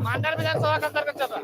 मांडर विधानसभा का अंतर्गत चल रहा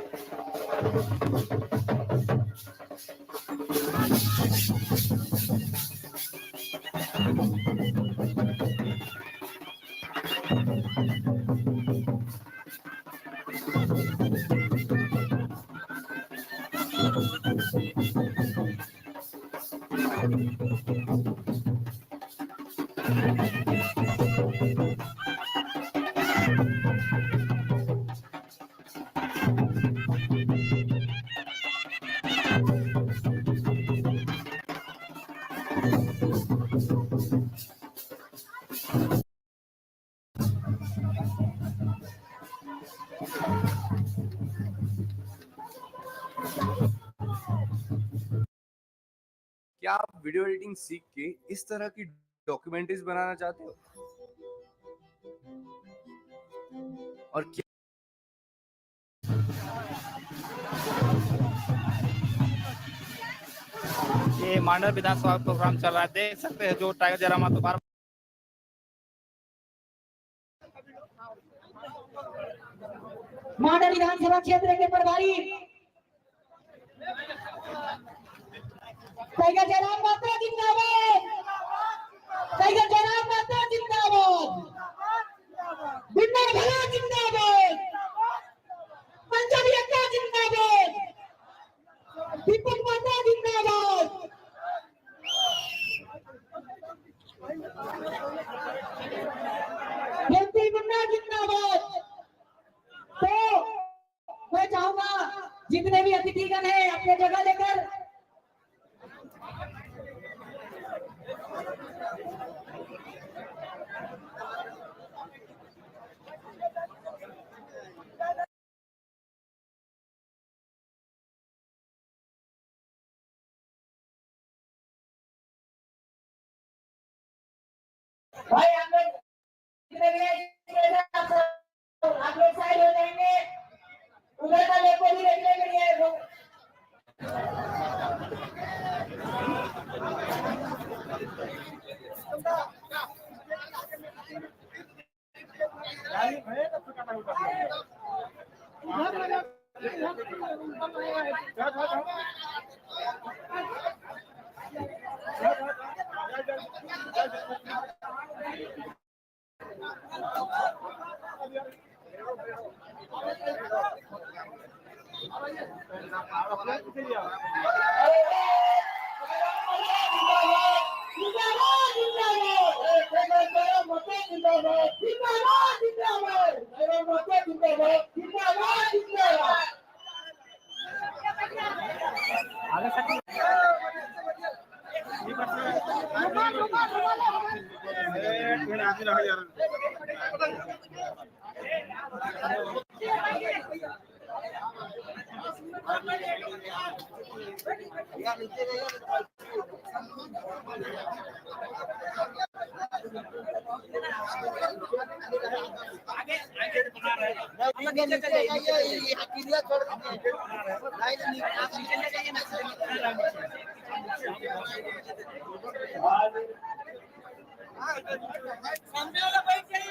क्या आप वीडियो एडिटिंग सीख के इस तरह की डॉक्यूमेंट्रीज बनाना चाहते हो? और क्या ये मांडर विधानसभा प्रोग्राम चल रहा है, देख सकते हैं जो टाइगर जयराम तो बार मांडर विधानसभा क्षेत्र के प्रभारी टाइगर जयराम माता जिंदाबाद, टाइगर जयराम माता जिंदाबाद, बिन्नर भला जिंदाबाद, पंजाबी अक्का जिंदाबाद, दीपक माता जिंदाबाद। जयंती मुन्ना जिंदाबाद। तो मैं चाहूंगा जितने भी अतिथिगण हैं अपने जगह लेकर भाई आप लोग साइड हो जाएंगे, उधर का लेको भी देखने के लिए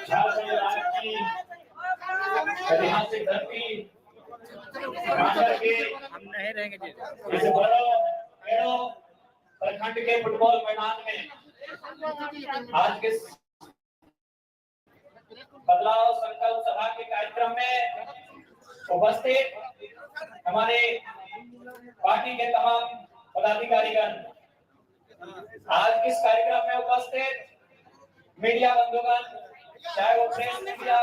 झारखंड राज्य की ऐतिहासिक धरती रामगढ़ के हम नहीं रहेंगे जी। इस बड़ो प्रखंड के फुटबॉल मैदान में आज के बदलाव संकल्प सभा के कार्यक्रम में उपस्थित हमारे पार्टी के तमाम पदाधिकारीगण, आज इस कार्यक्रम में उपस्थित मीडिया बंधुगण, चाहे वो press media,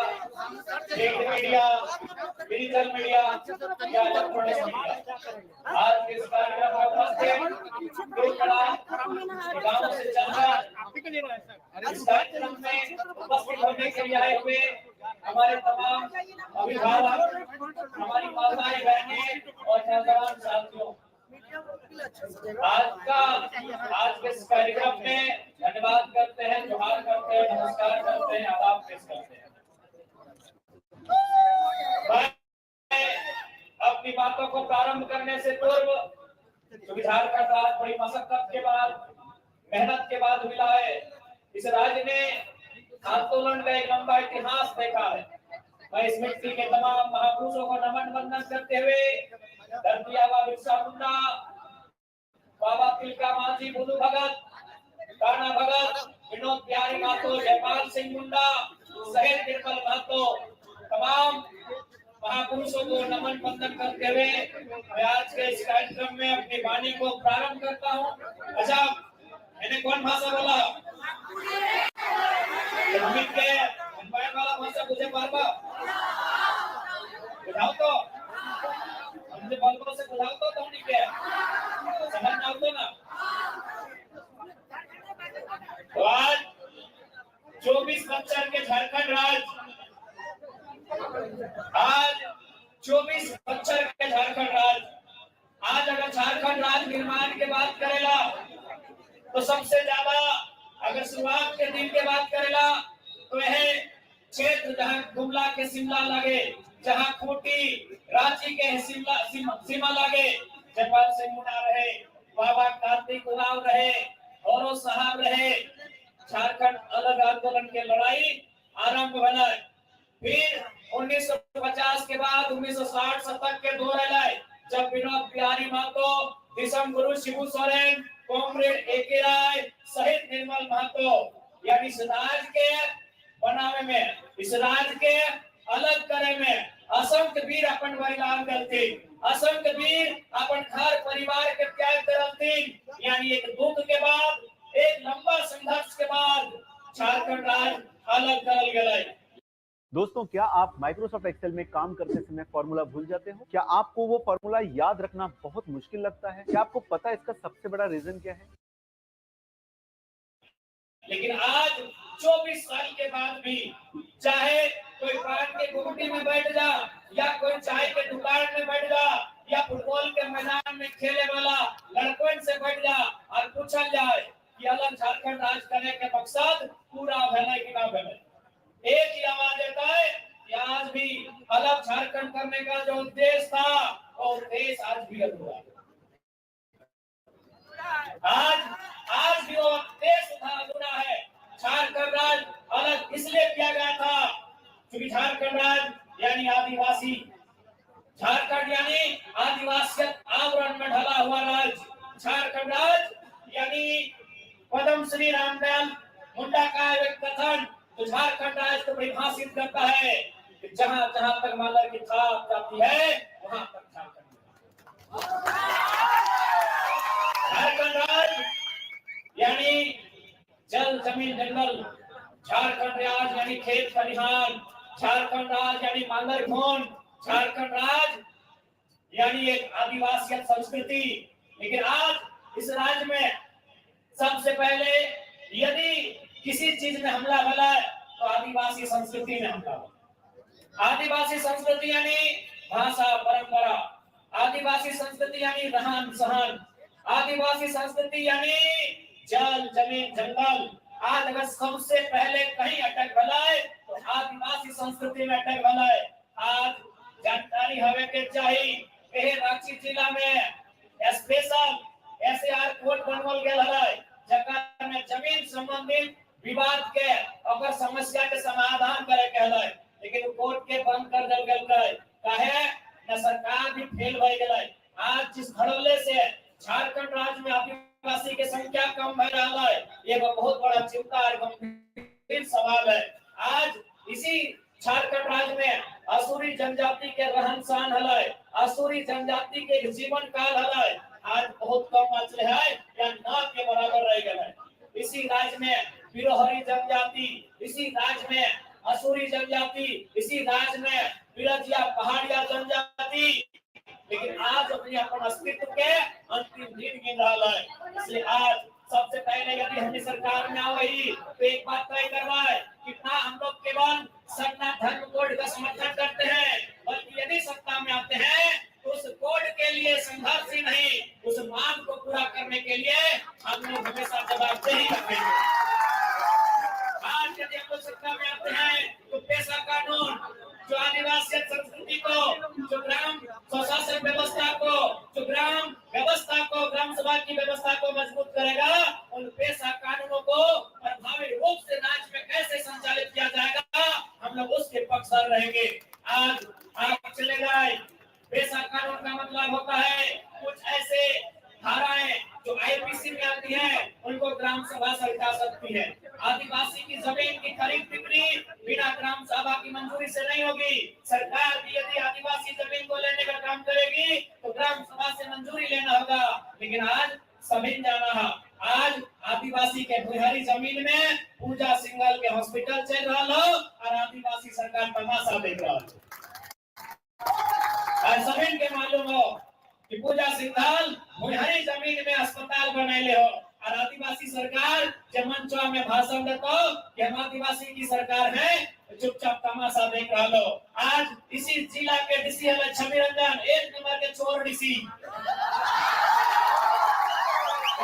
print media, digital media या इलेक्ट्रॉनिक मीडिया, आज इस कार्यक्रम में उपस्थित गांव से चलकर इस कार्यक्रम में उपस्थित होने के लिए आए हुए हमारे तमाम अभिभावक, हमारी माताएं, बहनें और नौजवान साथियों, आज के इस कार्यक्रम में धन्यवाद करते हैं, जोहार करते हैं, नमस्कार करते हैं, आदाब पेश करते हैं। मैं अपनी बातों को प्रारंभ करने से पूर्व, क्योंकि झारखंड राज्य बड़ी मशक्कत के बाद, मेहनत के बाद मिला है, इस राज्य ने आंदोलन का एक लंबा इतिहास देखा है। मैं इस मिट्टी के तमाम महापुरुषों को नमन वंदन करते हुए धरती आबा बिरसा मुंडा, बाबा तिलका मांझी, बुधु भगत, कान्हा भगत, विनोद बिहारी महतो, जयपाल सिंह मुंडा, शहीद निर्मल महतो, तमाम महापुरुषों को नमन वंदन करते हुए मैं आज के इस कार्यक्रम में अपनी वाणी को प्रारंभ करता हूँ। अच्छा, मैंने कौन भाषा बोला? वाला भाषा मुझे बार-बार बुझाओ तो, हमसे बार-बार से बुझाओ तो नहीं क्या समझ ना हो ना। तो आज 24 बच्चर के झारखंड राज्य, आज 24 बच्चर के झारखंड राज्य, आज अगर झारखंड राज्य निर्माण के बात करेला तो सबसे ज्यादा अगर शुरुआत के दिन के बात करेला तो यह क्षेत्र जहाँ गुमला के शिमला लगे, जहाँ खूंटी रांची के सीमा लगे, जयपाल सिंह मुंडा रहे, बाबा कार्तिक उरांव रहे, औरो साहब रहे, झारखंड अलग आंदोलन के लड़ाई आरंभ बना। फिर 1950 के बाद 1960 शतक के दौर आए, जब विनोद बिहारी महतो, विषम गुरु शिबू सोरेन, कॉमरेड एके राय, शहीद निर्मल महतो, यानी इस राज्य के बनावे में, इस राज्य के अलग करे में असंख्य वीर अपन बलिदान करते, असंख्य वीर अपन घर परिवार के त्याग करते। यानी एक दुख के बाद, एक लंबा संघर्ष के बाद झारखंड राज्य अलग करल गए। दोस्तों, क्या आप माइक्रोसॉफ्ट एक्सेल में काम करते समय फॉर्मूला भूल जाते हो? क्या आपको वो फॉर्मूला याद रखना बहुत मुश्किल लगता है? क्या आपको पता है इसका सबसे बड़ा रीजन क्या है? लेकिन आज 24 साल के बाद भी, चाहे कोई पान के गुमटी में बैठ जा, या कोई चाय के दुकान में बैठ जा, या फुटबॉल के मैदान में खेले वाला लड़कों से बैठ जा और पूछल जाए कि अलग झारखंड राज करने के मकसद पूरा भेले कि ना भेले, एक ही आवाज देता है कि आज भी अलग झारखंड करने का जो उद्देश्य था वो उद्देश्य आज भी अधूरा है। आज भी वो उद्देश्य था अधूरा है। झारखंड राज्य अलग इसलिए किया गया था क्योंकि झारखंड राज्य यानी आदिवासी, झारखंड यानी आदिवासियत आवरण में ढला हुआ राज्य, झारखंड राज्य यानी पद्म श्री रामदयाल मुंडा का एक कथन तो झारखंड राज्य को परिभाषित करता है कि जहां जहां तक माला की छाप जाती है वहां तक झारखंड राज्य यानी जल जमीन जंगल, झारखंड राज्य यानी खेत खलिहान, झारखंड राज्य यानी मांगर भून, झारखंड राज्य यानी एक आदिवासी संस्कृति। लेकिन आज इस राज्य में सबसे पहले यदि किसी चीज में हमला भला है तो आदिवासी संस्कृति में हमला भला। आदिवासी संस्कृति यानी भाषा परंपरा, आदिवासी संस्कृति यानी रहन सहन, आदिवासी संस्कृति यानी जल जमीन जंगल। आज अगर सबसे पहले कहीं अटक भला है तो आदिवासी संस्कृति में अटक भला है। आज जानकारी हवे के चाहिए रांची जिला में स्पेशल SAR कोर्ट बन बोल गया है जकर में जमीन संबंधित विवाद के अगर समस्या के समाधान करे कहले, लेकिन कोर्ट के बंद कर देल गेल काहे न सरकार भी फेल भई गेलै। आज जिस धड़ल्ले से झारखंड राज्य में आदिवासी के संख्या कम भई रहा है, ये बहुत बड़ा चिंता और गंभीर सवाल है। आज इसी झारखंड राज्य में असुरी जनजाति के रहन सहन है, असुरी जनजाति के जीवन काल है, आज बहुत कम बच रहा है या ना के बराबर रह गया है। इसी राज्य में बिरोहरी जनजाति, इसी राज्य में असुरी जनजाति, इसी राज्य में बिरजिया पहाड़िया जनजाति, लेकिन आज अपने अपन अस्तित्व के अंतिम दिन गिन रहा है। इसलिए आज सबसे पहले यदि हम सरकार में आई तो एक बात तय करवाए कि ना हम लोग केवल सत्ता धर्म कोड का समर्थन करते हैं, बल्कि यदि सत्ता में आते हैं तो उस कोड के लिए संघर्ष ही नहीं, उस मांग को पूरा करने के लिए हम लोग हमेशा जवाबदेही रखेंगे। आज यदि हम लोग सत्ता में आते हैं तो पेशा कानून जो आदिवासी संस्कृति को, जो ग्राम स्वशासन व्यवस्था को, जो ग्राम व्यवस्था को, ग्राम सभा की व्यवस्था को मजबूत करेगा, उन पेशा कानूनों को प्रभावी रूप से राज्य में कैसे संचालित किया जाएगा, हम लोग उसके पक्षधर रहेंगे। आज आप चले गए, पेशा कानून का मतलब होता है कुछ ऐसे धाराएं जो आईपीसी में आती हैं, उनको ग्राम सभा सरकार सकती है। आदिवासी की जमीन की खरीद बिक्री बिना ग्राम सभा की मंजूरी से नहीं होगी। सरकार भी यदि आदिवासी जमीन को लेने का काम करेगी तो ग्राम सभा से मंजूरी लेना होगा, लेकिन आज सभी जाना है। आज आदिवासी के भूहरी जमीन में पूजा सिंघल के हॉस्पिटल चल रहा हो और आदिवासी सरकार तमाशा देख रहा है। जमीन के मालूम हो कि पूजा सिंघल भूहरी जमीन में अस्पताल बनैले हो और आदिवासी सरकार जब मंचवा में भाषण देतो कि हम आदिवासी की सरकार है, चुपचाप तमाशा देख रहा लो। आज इसी जिला के डीसी है छवि रंजन, एक नंबर के चोर डीसी,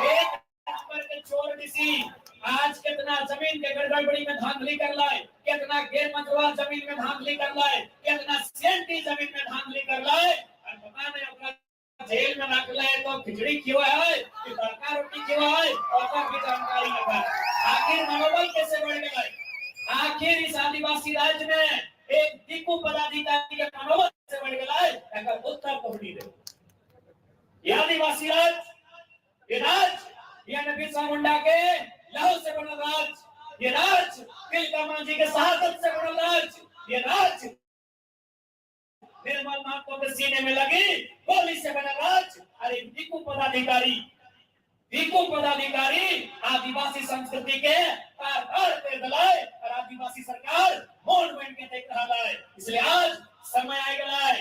एक नंबर के चोर डीसी। आज कितना जमीन के गड़बड़ी में धांधली कर लाए, कितना गैर मंजूर जमीन में धांधली कर लाए, कितना सीएनटी जमीन में धांधली कर लाए, और पता नहीं अपना जेल में रख ले तो खिचड़ी क्यों है कि तड़का रोटी क्यों है, और भी जानकारी लगा। आखिर मनोबल कैसे बढ़ गया? आखिर इस आदिवासी राज्य में एक दिक्कु पदाधिकारी के मनोबल कैसे बढ़ गया है, अगर उत्तर तो नहीं दे। ये आदिवासी राज्य, ये राज्य ये बिरसा मुंडा के लहू से बना राज्य, ये राज्य तिलका मांझी के शहादत से बना राज्य, ये राज्य निर्मल महतो के सीने में लगी गोली से बना राज्य। अरे दिक्कु पदाधिकारी आदिवासी संस्कृति के पे दलाए और आदिवासी सरकार मौन बन के देख रहा है। इसलिए आज समय आ गया है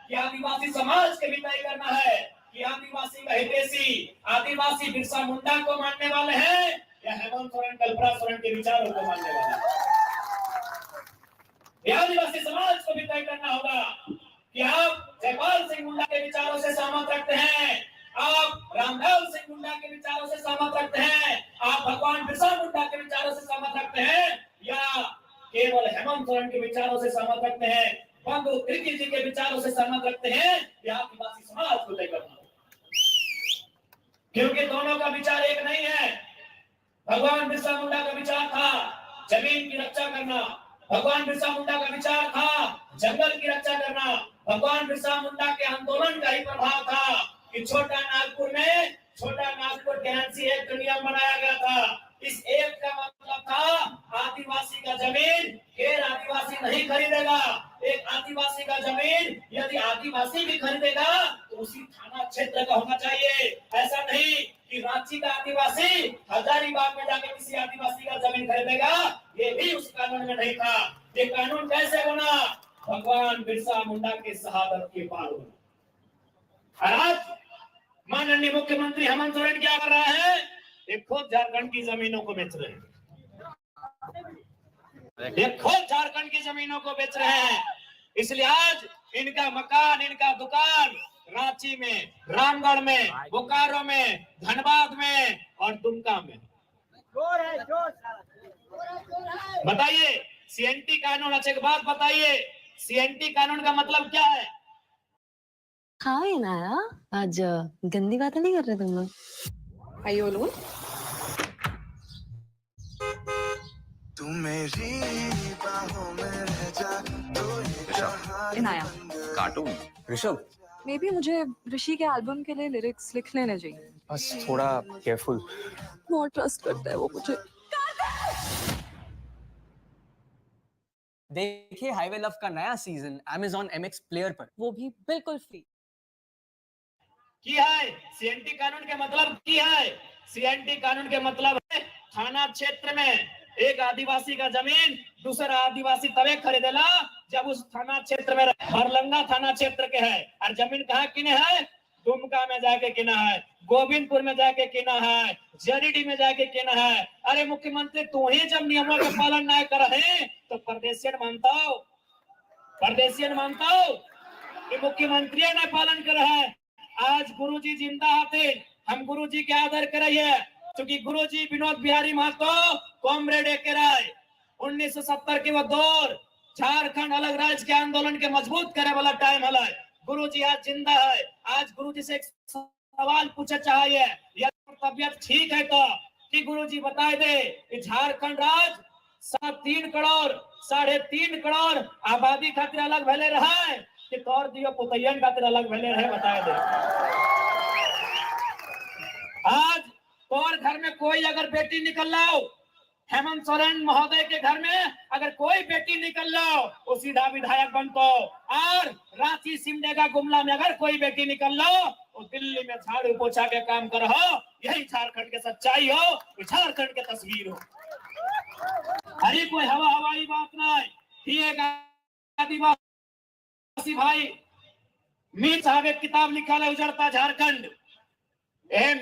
कि आदिवासी समाज के भी तय करना है कि आदिवासी का हितैषी आदिवासी बिरसा मुंडा को मानने वाले हैं या हेमंत सोरेन कल्पना सोरेन के विचारों को मानने वाले हैं। आदिवासी समाज को भी तय करना होगा कि आप जयपाल सिंह मुंडा के विचारों से सहमत रखते हैं, आप रामलाल सिंह मुंडा के विचारों से सहमत रखते हैं, आप भगवान बिरसा मुंडा के विचारों से सहमत रखते हैं, या केवल हेमंत सोरेन के विचारों से सहमत रखते हैं, बंधु त्रिकी जी के विचारों से सहमत रखते हैं। यह आदिवासी समाज को तय करना, क्योंकि दोनों का विचार एक नहीं है। भगवान बिरसा मुंडा का विचार था जमीन की रक्षा करना, भगवान बिरसा मुंडा का विचार था जंगल की रक्षा करना, भगवान बिरसा मुंडा के आंदोलन का ही प्रभाव था कि छोटा नागपुर के एनसी एक्ट नियम बनाया गया था। इस एक्ट का मतलब था आदिवासी का जमीन गैर आदिवासी नहीं खरीदेगा। एक आदिवासी का जमीन यदि आदिवासी भी खरीदेगा तो उसी थाना क्षेत्र का होना चाहिए। ऐसा नहीं कि रांची का आदिवासी हजारीबाग में जाके किसी आदिवासी का जमीन खरीदेगा, ये भी उस कानून में नहीं था। ये कानून कैसे बना? भगवान बिरसा मुंडा के शहादत के बाद बना। आज माननीय मुख्यमंत्री हेमंत सोरेन क्या कर रहा है? ये खुद झारखंड की जमीनों को बेच रहे हैं, ये खुद झारखंड की जमीनों को बेच रहे हैं। इसलिए आज इनका मकान, इनका दुकान रांची में, रामगढ़ में, बोकारो में, धनबाद में और दुमका में। बताइए सीएनटी कानून, अच्छा एक बात बताइए, सीएनटी कानून का मतलब क्या है? हाँ ना, आज गंदी बातें नहीं कर रहे तुम लोग। Are you alone? तू मेरी बाहों में रह जा तो इनाया। कार्टून ऋषभ Maybe मुझे ऋषि के एल्बम के लिए लिरिक्स लिख लेने चाहिए। बस थोड़ा केयरफुल। बहुत ट्रस्ट करता है वो मुझे। देखिए हाईवे लव का नया सीजन Amazon MX प्लेयर पर, वो भी बिल्कुल फ्री। की है सीएनटी कानून के मतलब की है। सीएनटी कानून के मतलब है थाना क्षेत्र में एक आदिवासी का जमीन दूसरा आदिवासी तबे खरीदेला जब उस थाना क्षेत्र में हरलंगा थाना क्षेत्र के है। और जमीन कहाँ किने है? दुमका में जाके किना है, गोविंदपुर में जाके किना है, जरीडी में जाके किना है। अरे मुख्यमंत्री तू ही जब नियमों का पालन नहीं कर रहे तो परदेशियन मानता हो, परदेशियन मानता हो कि मुख्यमंत्री ने पालन कर रहा है। आज गुरुजी जिंदा आते हम गुरुजी के आदर करिए क्योंकि गुरुजी विनोद बिहारी महतो कॉमरेड के राय 1970 के वो दौर झारखंड अलग राज्य के आंदोलन के मजबूत करे वाला टाइम है। गुरुजी आज जिंदा है। आज गुरुजी से एक सवाल पूछना चाहिए यदि तबियत ठीक है तो कि गुरुजी बता दे कि झारखंड राज्य 3.5 करोड़ 3.5 करोड़ आबादी खातिर अलग भले रहा है कि तौर दियो पुतैयन खातिर अलग भले रहे बता दे। आज तोर घर में कोई अगर बेटी निकल लाओ, हेमंत सोरेन महोदय के घर में अगर कोई बेटी निकल लाओ वो सीधा विधायक बनतो। और रांची सिमडेगा गुमला में अगर कोई बेटी निकल लाओ वो दिल्ली में झाड़ू पोछा के काम कर हो। यही झारखंड के सच्चाई हो, झारखंड के तस्वीर हो। अरे कोई हवाई बात नहीं। एक आदिवासी भाई मीर साहब एक किताब लिखा है उजड़ता झारखंड।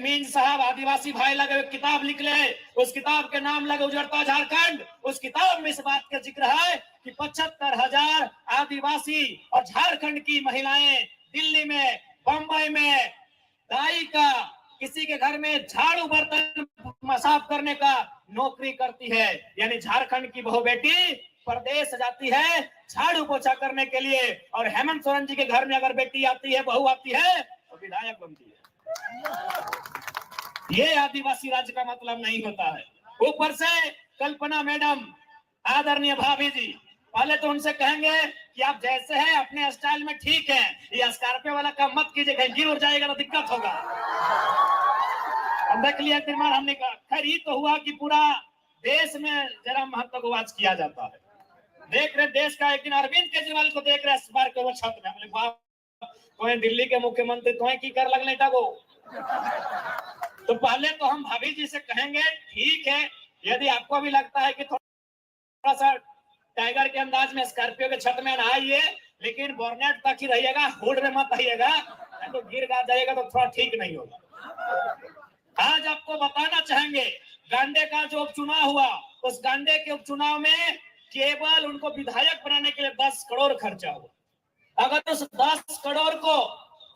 मीन साहब आदिवासी भाई लगे किताब निकले, उस किताब के नाम लगे उजड़ता झारखंड। उस किताब में इस बात का जिक्र है कि 75,000 आदिवासी और झारखंड की महिलाएं दिल्ली में बंबई में दाई का किसी के घर में झाड़ू बर्तन साफ करने का नौकरी करती है। यानी झारखंड की बहू बेटी प्रदेश जाती है झाड़ू पोछा करने के लिए और हेमंत सोरेन जी के घर में अगर बेटी आती है बहू आती है तो विधायक बनती है। ये आदिवासी राज्य का मतलब नहीं होता है। ऊपर से कल्पना मैडम आदरणीय भाभी जी पहले तो उनसे कहेंगे कि आप जैसे हैं अपने स्टाइल में ठीक है, ये स्कॉर्पियो वाला काम मत कीजिए, कहीं गिर जाएगा तो दिक्कत होगा। देख लिया निर्माण हमने कहा खैर ये तो हुआ कि पूरा देश में जरा महत्व को वाच किया जाता है। देख रहे देश का एक दिन अरविंद केजरीवाल को देख रहे बार के वो छत में हमने तो दिल्ली के मुख्यमंत्री तो की कर लगने को तो पहले तो हम भाभी जी से कहेंगे ठीक है यदि आपको भी लगता है कि थोड़ा सा टाइगर के अंदाज में स्कॉर्पियो के छत में ना आइए लेकिन बोर्नेट तक ही रहिएगा, हुड में मत आइएगा तो गिर गा जाएगा तो थोड़ा ठीक नहीं होगा। आज आपको बताना चाहेंगे गांडे का जो उपचुनाव हुआ उस गांडे के उपचुनाव में केवल उनको विधायक बनाने के लिए 10 करोड़ खर्चा हुआ। अगर उस 10 करोड़ को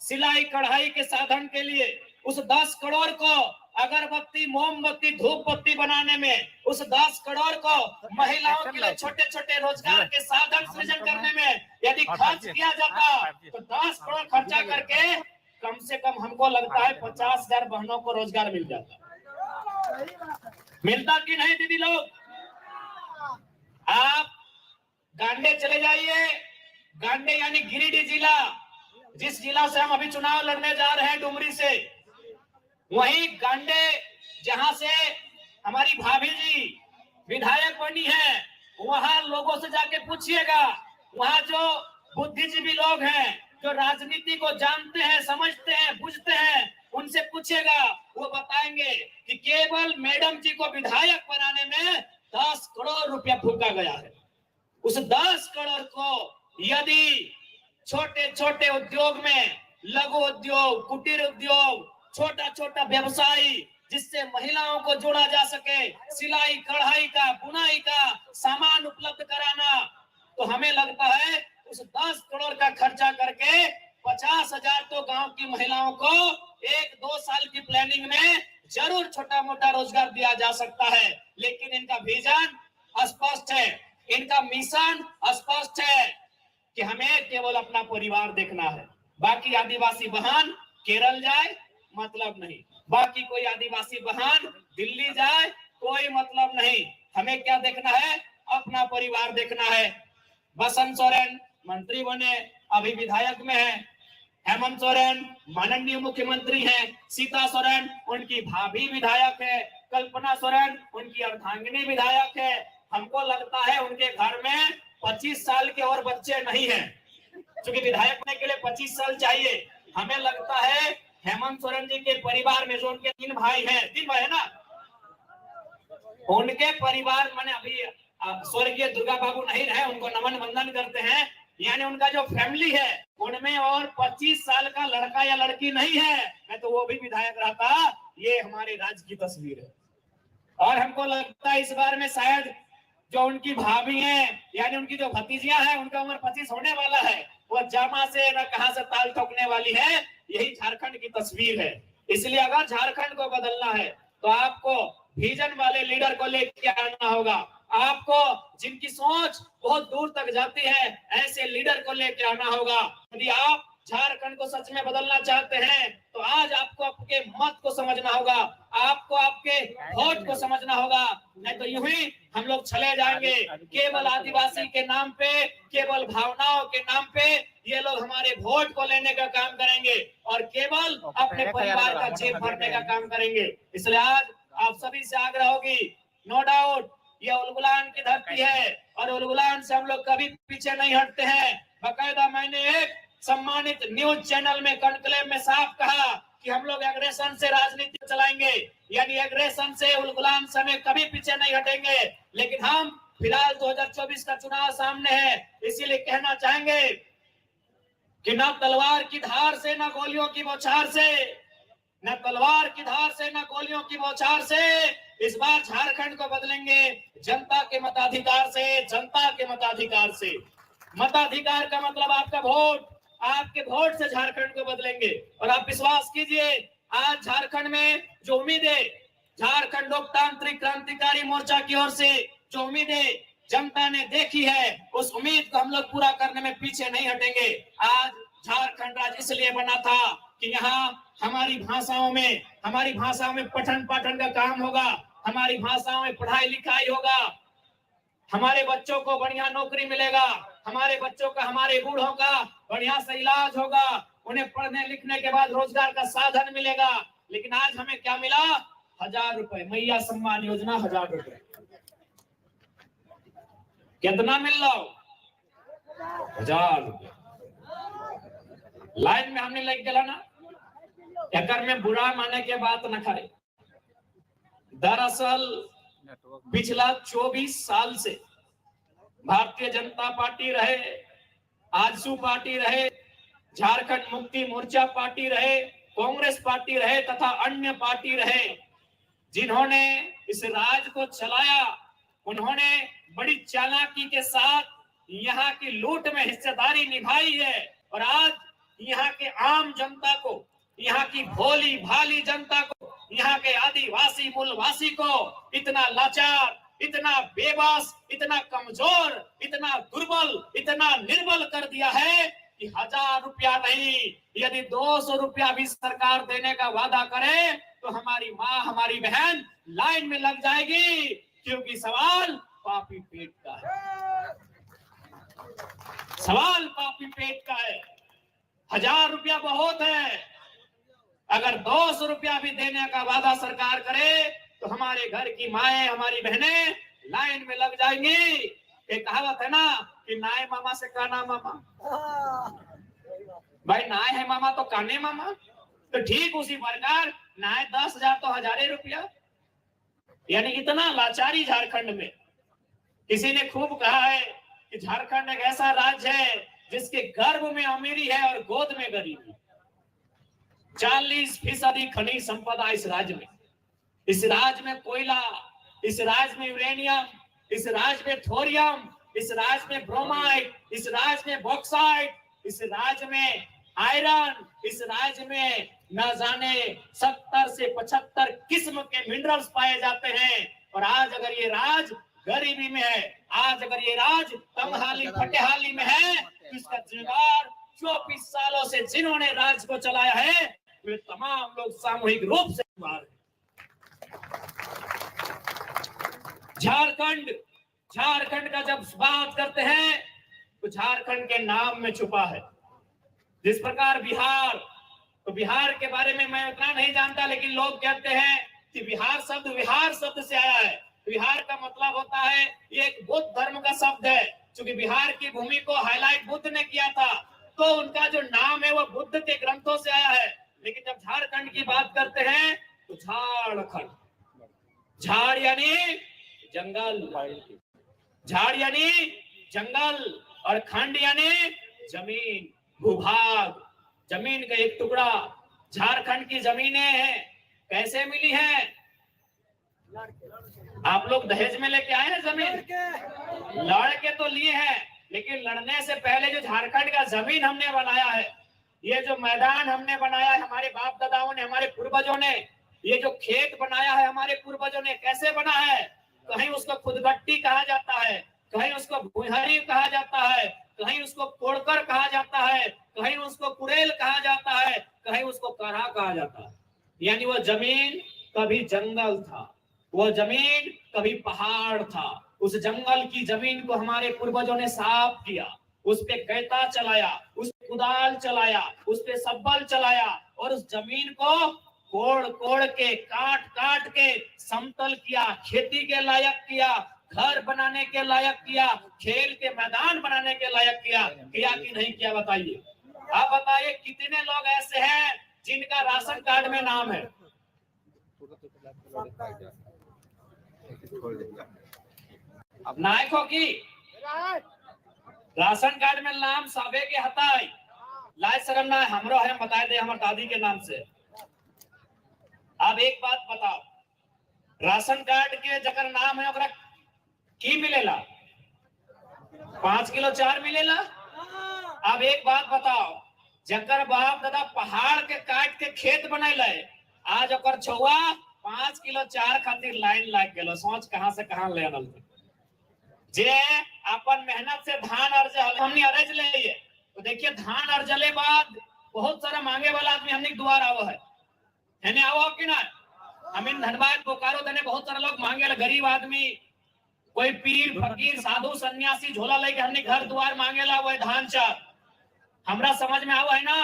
सिलाई कढ़ाई के साधन के लिए उस 10 करोड़ को अगरबत्ती मोमबत्ती धूप बत्ती बनाने में उस 10 करोड़ को महिलाओं के लिए छोटे छोटे रोजगार के साधन सृजन करने में यदि खर्च किया जाता तो 10 करोड़ खर्चा करके कम से कम हमको लगता है 50,000 बहनों को रोजगार मिल जाता। मिलता कि नहीं दीदी लोग? आप गांडे चले जाइए, गांडे यानी गिरिडीह जिला, जिस जिला से हम अभी चुनाव लड़ने जा रहे हैं डुमरी से, वही गांडे जहां से हमारी भाभी जी विधायक बनी है, वहां लोगों से जाके पूछिएगा, वहां जो बुद्धिजीवी लोग हैं जो राजनीति को जानते हैं समझते हैं बुझते हैं उनसे पूछिएगा, वो बताएंगे कि केवल मैडम जी को विधायक बनाने में 10 करोड़ रुपया फूका गया है। उस 10 करोड़ को यदि छोटे छोटे उद्योग में लघु उद्योग कुटीर उद्योग छोटा छोटा व्यवसायी जिससे महिलाओं को जोड़ा जा सके, सिलाई कढ़ाई का बुनाई का सामान उपलब्ध कराना, तो हमें लगता है उस 10 करोड़ का खर्चा करके 50,000 तो गांव की महिलाओं को 1-2 साल की प्लानिंग में जरूर छोटा मोटा रोजगार दिया जा सकता है। लेकिन इनका विजन स्पष्ट है, इनका मिशन स्पष्ट है कि हमें केवल अपना परिवार देखना है, बाकी आदिवासी बहन केरल जाए मतलब नहीं। बाकी कोई आदिवासी बहन दिल्ली जाए कोई मतलब नहीं। हमें क्या देखना है? अपना परिवार देखना है। बसंत सोरेन मंत्री बने, अभी विधायक में है। हेमंत सोरेन माननीय मुख्यमंत्री हैं। सीता सोरेन उनकी भाभी विधायक है। कल्पना सोरेन उनकी अर्धांगिनी विधायक है। हमको लगता है उनके घर में 25 साल के और बच्चे नहीं हैं, क्योंकि विधायक बनने के लिए 25 साल चाहिए। हमें लगता है हेमंत सोरेन जी के परिवार में जो उनके 3 भाई हैं, 3 भाई है ना, उनके परिवार मैंने अभी स्वर्गीय दुर्गा बाबू नहीं रहे, उनको नमन वंदन करते हैं। यानी उनका जो फैमिली है उनमें और 25 साल का लड़का या लड़की नहीं है। मैं तो वो भी विधायक रहता। ये हमारे राज्य की तस्वीर है। और हमको लगता है इस बार में शायद जो उनकी भाभी हैं, यानी उनकी जो भतीजियां हैं, उनका उम्र 25 होने वाला है। वो जामा से न कहां से ताल ठोकने वाली है। यही झारखंड की तस्वीर है। इसलिए अगर झारखंड को बदलना है तो आपको विजन वाले लीडर को लेके आना होगा। आपको जिनकी सोच बहुत दूर तक जाती है, ऐसे लीडर को लेके आना होगा। यदि आप झारखंड को सच में बदलना चाहते हैं तो आज आपको आपके मत को समझना होगा, आपको आपके वोट को समझना होगा। नहीं तो यूं ही हम लोग चले जाएंगे केवल आदिवासी के नाम पे, केवल भावनाओं के नाम पे। ये लोग हमारे वोट को लेने का काम करेंगे और केवल अपने परिवार का जेब भरने का काम करेंगे। इसलिए आज आप सभी से आग्रह होगी, नो डाउट ये उलगुलान की धरती है और उलगुलान से हम लोग कभी पीछे नहीं हटते हैं। बाकायदा मैंने एक सम्मानित न्यूज चैनल में कॉन्क्लेव में साफ कहा कि हम लोग एग्रेशन से राजनीति चलाएंगे, यानी एग्रेशन से उलगुलान से हमें कभी पीछे नहीं हटेंगे। लेकिन हम फिलहाल 2024 का चुनाव सामने है, इसीलिए कहना चाहेंगे कि न तलवार की धार से, न गोलियों की बौछार से, न तलवार की धार से, न गोलियों की बौछार से इस बार झारखंड को बदलेंगे। जनता के मताधिकार से, जनता के मताधिकार से। मताधिकार का मतलब आपका वोट, आपके वोट से झारखंड को बदलेंगे। और आप विश्वास कीजिए, आज झारखंड में जो उम्मीदें झारखंड लोकतांत्रिक क्रांतिकारी मोर्चा की ओर से जो उम्मीदें जनता ने देखी है, उस उम्मीद को हम लोग पूरा करने में पीछे नहीं हटेंगे। आज झारखंड राज्य इसलिए बना था कि यहाँ हमारी भाषाओं में पठन पाठन का काम होगा, हमारी भाषाओं में पढ़ाई लिखाई होगा, हमारे बच्चों को बढ़िया नौकरी मिलेगा, हमारे बच्चों का, हमारे बूढ़ों का बढ़िया से इलाज होगा, उन्हें पढ़ने लिखने के बाद रोजगार का साधन मिलेगा। लेकिन आज हमें क्या मिला? 1000 रुपए, मैया सम्मान योजना 1000 रुपए। कितना मिल रहा हो? 1000 रुपए। लाइन में हमने लग गया ना, एकर में बुरा माने के बात न करे। दरअसल पिछला 24 साल से भारतीय जनता पार्टी रहे, आजसू पार्टी रहे, झारखंड मुक्ति मोर्चा पार्टी रहे, कांग्रेस पार्टी रहे तथा अन्य पार्टी रहे, जिन्होंने इस राज्य को चलाया, उन्होंने बड़ी चालाकी के साथ यहाँ की लूट में हिस्सेदारी निभाई है। और आज यहाँ के आम जनता को, यहाँ की भोली भाली जनता को, यहाँ के आदिवासी मूलवासी को इतना लाचार, इतना बेबस, इतना कमजोर, इतना दुर्बल, इतना निर्बल कर दिया है कि 1000 रुपया नहीं, यदि 200 रुपया भी सरकार देने का वादा करे तो हमारी माँ, हमारी बहन लाइन में लग जाएगी, क्योंकि सवाल पापी पेट का है। सवाल पापी पेट का है। 1000 रुपया बहुत है। अगर 200 रुपया भी देने का वादा सरकार करे तो हमारे घर की माएं, हमारी बहनें लाइन में लग जाएंगी। एक कहावत है ना कि नाय मामा से काना मामा। भाई नाय है मामा तो काने मामा। तो ठीक उसी प्रकार नाय 10,000 तो 1000 रुपया, यानी इतना लाचारी झारखंड में। किसी ने खूब कहा है कि झारखंड एक ऐसा राज्य है जिसके गर्भ में अमीरी है और गोद में गरीबी। 40% खनिज संपदा इस राज्य में। इस राज्य में कोयला, इस राज्य में यूरेनियम, इस राज्य में थोरियम, इस राज्य में ब्रोमाइड, इस राज्य में बॉक्साइट, इस राज्य में आयरन, इस राज्य में न जाने 70 से 75 किस्म के मिनरल्स पाए जाते हैं। और आज अगर ये राज्य गरीबी में है, आज अगर ये राज्य तंगहाली फटेहाली में है, तो इसका जिम्मेदार 24 सालों से जिन्होंने राज्य को चलाया है वे तमाम लोग सामूहिक रूप से बाहर हैं। झारखंड का जब बात करते हैं तो झारखंड के नाम में छुपा है। जिस प्रकार बिहार, तो बिहार के बारे में मैं उतना नहीं जानता, लेकिन लोग कहते हैं कि बिहार शब्द से आया है। बिहार का मतलब होता है, ये एक बुद्ध धर्म का शब्द है। क्योंकि बिहार की भूमि को हाईलाइट बुद्ध ने किया था, तो उनका जो नाम है वो बुद्ध के ग्रंथों से आया है। लेकिन जब झारखंड की बात करते हैं तो झारखंड, झाड़ यानी जंगल, झाड़ यानी जंगल और खंड यानी जमीन, भूभाग, जमीन का एक टुकड़ा। झारखंड की जमीनें हैं, कैसे मिली है? आप लोग दहेज में लेके आए हैं जमीन? लड़ के तो लिए हैं, लेकिन लड़ने से पहले जो झारखंड का जमीन हमने बनाया है, ये जो मैदान हमने बनाया है हमारे बाप दादाओं ने, हमारे पूर्वजों ने, ये जो खेत बनाया है हमारे पूर्वजों ने, कैसे बना है? कहीं उसको खुदगट्टी कहा जाता है, कहीं उसको भुहरी कहा जाता है, कहीं उसको कोड़कर कहा जाता है, कहीं उसको कुड़ेल कहा जाता है, कहीं उसको करा कहा जाता है। यानी वो जमीन कभी जंगल था, वो जमीन कभी पहाड़ था। उस जंगल की जमीन को हमारे पूर्वजों ने साफ किया, उस पे गैता चलाया, उस पे कुदाल चलाया, उस पे सब्बल चलाया और उस जमीन को कोड़ कोड़ के, काट काट के समतल किया, खेती के लायक किया, घर बनाने के लायक किया, खेल के मैदान बनाने के लायक किया कि नहीं किया? बताइए। आप बताइए कितने लोग ऐसे हैं जिनका राशन कार्ड में नाम है? अब नायकों की राशन कार्ड में नाम सबे के हटाई, लाज शर्म ना हमरो है, बता दे हमारे दादी के नाम से। अब एक बात बताओ, राशन कार्ड के जकर नाम है ओकरा की मिलेला? 5 किलो 4 मिलेला। अब एक बात बताओ, जकर बाप दादा पहाड़ के काट के खेत बनैले, आज ओकर छुआ 5 किलो 4 खातिर लाइन लाग गेलो। सोच कहां से कहां ले आनल जे अपन मेहनत से धान अर्जल हमनी अरज ले। तो देखिए धान अर्जले बाद बहुत सारा मांगे वाला आदमी हमनी द्वार आवो है, यानी आओ कि ना? हमें धनबाद बोकारो देने बहुत सारा लोग मांगे, गरीब आदमी, कोई पीर फकीर साधु सन्यासी झोला लेके हमने घर द्वार मांगेला, वो धान चार। हमरा समझ में आवा है ना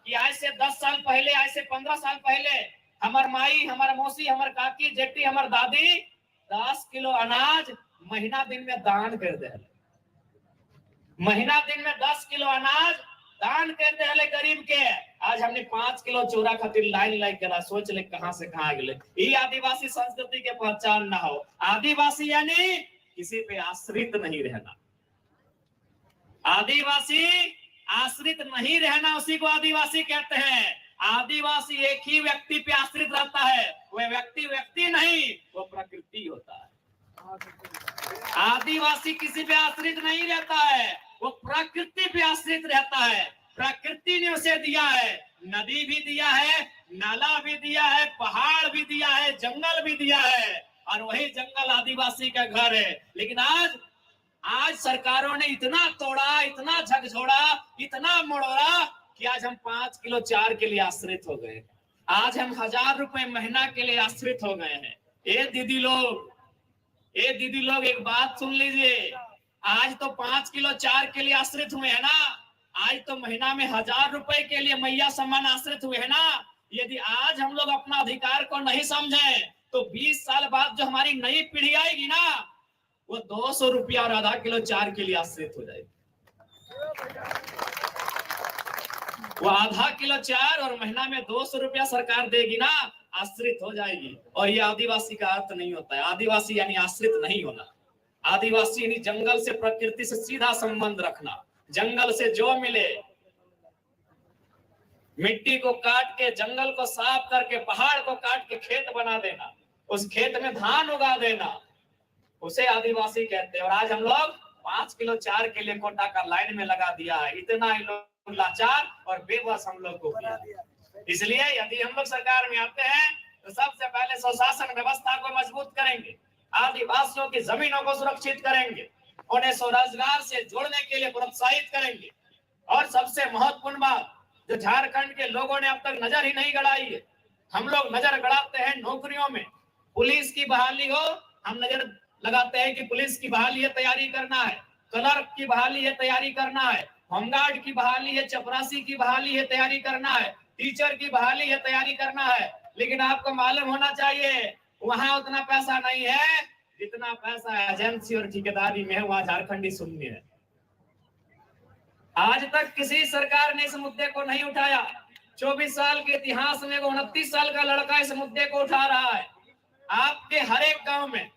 कि आज से 10 साल पहले, आज से 15 साल पहले हमार माई, हमार मौसी, हमार काकी, जेठी, हमार दादी 10 किलो अनाज महीना दिन में दान कर दे। महीना दिन में 10 किलो अनाज दान कर दे गरीब के। आज हमने 5 किलो चोरा खातिर लाइन लाइन करा। सोच ले कहां से कहां गए। ये आदिवासी संस्कृति के पहचान ना हो। आदिवासी यानी किसी पे आश्रित नहीं रहना। आदिवासी आश्रित नहीं रहना, उसी को आदिवासी कहते हैं। आदिवासी एक ही व्यक्ति पे आश्रित रहता है, वह व्यक्ति नहीं, वो प्रकृति होता है। आदिवासी किसी पे आश्रित नहीं रहता है, वो प्रकृति पे आश्रित रहता है। प्रकृति ने उसे दिया है, नदी भी दिया है, नाला भी दिया है, पहाड़ भी दिया है, जंगल भी दिया है, और वही जंगल आदिवासी का घर है। लेकिन आज सरकारों ने इतना तोड़ा, इतना झकझोड़ा, इतना मोड़ा कि आज हम 5 किलो 4 के लिए आश्रित हो गए। आज हम 1000 रुपए महीना के लिए आश्रित हो गए हैं। ए दीदी लोग एक बात सुन लीजिए, आज तो 5 किलो 4 के लिए आश्रित हुए है ना, आज तो महीना में 1000 रुपए के लिए मैया सम्मान आश्रित हुए है ना। यदि आज हम लोग अपना अधिकार को नहीं समझे तो 20 साल बाद जो हमारी नई पीढ़ी आएगी ना, वो 200 रुपया और आधा किलो 4 के लिए आश्रित हो जाएगी। वो आधा किलो 4 और महीना में 200 रुपया सरकार देगी ना, आश्रित हो जाएगी। और ये आदिवासी का अर्थ नहीं होता है। आदिवासी यानी आश्रित नहीं होना। आदिवासी यानी जंगल से, प्रकृति से सीधा संबंध रखना। जंगल से जो मिले, मिट्टी को काट के, जंगल को साफ करके, पहाड़ को काट के खेत बना देना, उस खेत में धान उगा देना, उसे आदिवासी कहते हैं। और आज हम लोग 5 किलो 4 के लिए कोटा का लाइन में लगा दिया है। इतना ही लोग लाचार और बेबस हम लोग को किया। इसलिए यदि हम लोग सरकार में आते हैं तो सबसे पहले स्वशासन व्यवस्था को मजबूत करेंगे, आदिवासियों की जमीनों को सुरक्षित करेंगे, उन्हें स्वरोजगार से जोड़ने के लिए प्रोत्साहित करेंगे। और सबसे महत्वपूर्ण बात, जो झारखंड के लोगों ने अब तक नजर ही नहीं गड़ाई है। हम लोग नजर गड़ाते हैं नौकरियों में, पुलिस की बहाली हो, हम नजर लगाते हैं कि पुलिस की बहाली है, तैयारी करना है, क्लर्क की बहाली है, तैयारी करना है, होमगार्ड की बहाली है, चपरासी की बहाली है, तैयारी करना है, टीचर की बहाली है, तैयारी करना है। लेकिन आपको मालूम होना चाहिए वहां उतना पैसा नहीं है जितना पैसा एजेंसी और ठेकेदारी में है, वहां झारखंडी शून्य है। आज तक किसी सरकार ने इस मुद्दे को नहीं उठाया। 24 साल के इतिहास में 29 साल का लड़का इस मुद्दे को उठा रहा है। आपके हर एक गांव में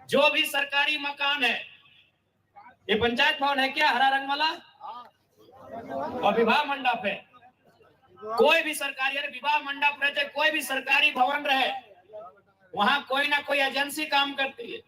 जो भी सरकारी मकान है, ये पंचायत भवन है क्या, हरा रंग वाला, और विवाह मंडप है, कोई भी सरकारी, अरे विवाह मंडप रहे, कोई भी सरकारी भवन रहे, वहां कोई ना कोई एजेंसी काम करती है।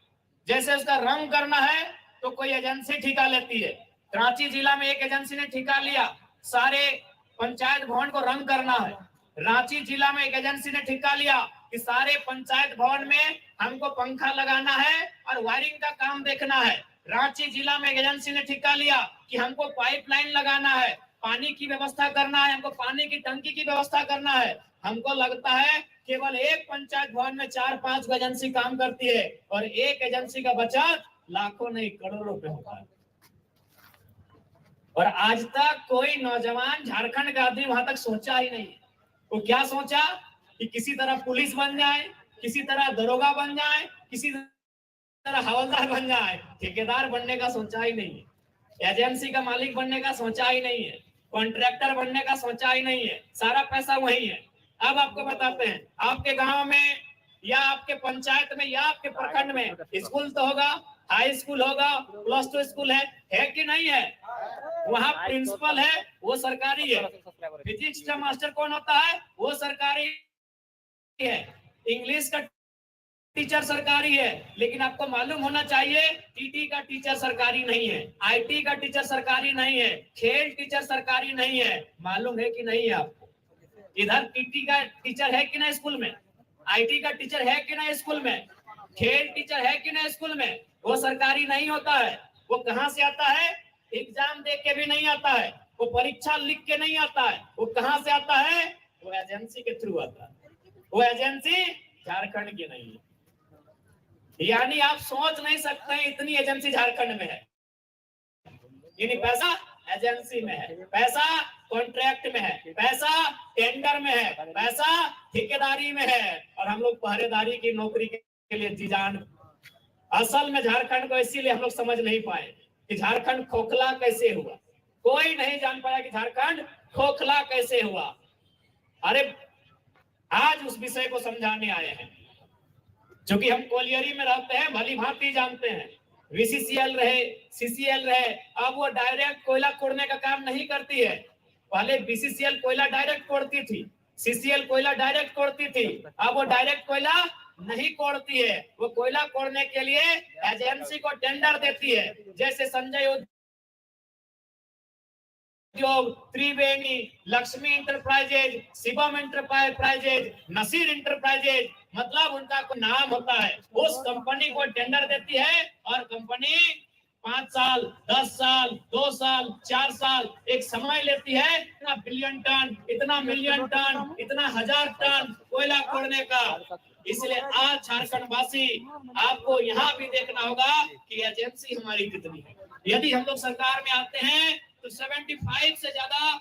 जैसे उसका रंग करना है तो कोई एजेंसी ठेका लेती है। रांची जिला में एक एजेंसी ने ठेका लिया, सारे पंचायत भवन को रंग करना है। रांची जिला में एक एजेंसी ने ठेका लिया कि सारे पंचायत भवन में हमको पंखा लगाना है और वायरिंग का काम देखना है। रांची जिला में एक एजेंसी ने ठेका लिया कि हमको पाइपलाइन लगाना है, पानी की व्यवस्था करना है, हमको पानी की टंकी की व्यवस्था करना है। हमको लगता है केवल एक पंचायत भवन में 4-5 एजेंसी काम करती है और एक एजेंसी का बचत लाखों नहीं करोड़ों रुपए होता है। और आज तक कोई नौजवान झारखंड का आदमी वहां तक सोचा ही नहीं। वो क्या सोचा कि किसी तरह पुलिस बन जाए, किसी तरह दरोगा बन जाए, किसी तरह हवलदार बन जाए, ठेकेदार बनने का सोचा ही नहीं है, एजेंसी का मालिक बनने का सोचा ही नहीं है, कॉन्ट्रैक्टर बनने का सोचा ही नहीं है। सारा पैसा वही है। अब आपको बताते हैं, आपके गांव में या आपके पंचायत में या आपके प्रखंड में स्कूल तो होगा, हाई स्कूल होगा, +2 स्कूल है कि नहीं है? वहाँ प्रिंसिपल है, वो सरकारी है। फिजिक्स का मास्टर कौन होता है? वो सरकारी है। इंग्लिश का टीचर सरकारी है। लेकिन आपको मालूम होना चाहिए टीटी का टीचर सरकारी नहीं है, आईटी का टीचर सरकारी नहीं है, खेल टीचर सरकारी नहीं है। मालूम है कि नहीं है आपको? इधर टीटी का टीचर है कि नहीं स्कूल में, आईटी का टीचर है कि नहीं स्कूल में, खेल टीचर है कि नहीं स्कूल में? वो सरकारी नहीं होता है। वो कहाँ से आता है? एग्जाम दे के भी नहीं आता है, वो परीक्षा लिख के नहीं आता है। वो कहाँ से आता है? वो एजेंसी के थ्रू आता है। वो एजेंसी झारखंड की नहीं है। यानी आप सोच नहीं सकते इतनी एजेंसी झारखंड में है। यानी पैसा एजेंसी में है, पैसा कॉन्ट्रैक्ट में है, पैसा टेंडर में है, पैसा ठेकेदारी में है, और हम लोग पहरेदारी की नौकरी के लिए जी जान। असल में झारखंड को इसीलिए हम लोग समझ नहीं पाए कि झारखंड खोखला कैसे हुआ। कोई नहीं जान पाया कि झारखंड खोखला कैसे हुआ। अरे आज उस विषय को समझाने आए हैं। क्योंकि हम कोलियरी में रहते हैं, भली भांति जानते हैं। VCCL रहे, CCL रहे, अब वो डायरेक्ट कोयला कोड़ने का काम नहीं करती है। पहले BCCL कोयला डायरेक्ट कोड़ती थी, CCL कोयला डायरेक्ट कोड़ती थी, अब वो डायरेक्ट कोयला नहीं कोड़ती है। वो कोयला कोड़ने के लिए एजेंसी को टेंडर देती है। जैसे Sanjay Udyog, Triveni, Lakshmi enterprises, Shivam enterprises, Naseer enterprises, मतलब उनका कोई नाम होता है। उस कंपनी को टेंडर देती है और कंपनी 5 साल, 10 साल, 2 साल, 4 साल एक समय लेती है इतना बिलियन टन, इतना मिलियन टन, इतना 1000 टन कोयला खोदने का। इसलिए आज झारखंड वासी आपको यहाँ भी देखना होगा कि एजेंसी हमारी कितनी है। यदि हम लोग सरकार में आते हैं तो 75 से ज्यादा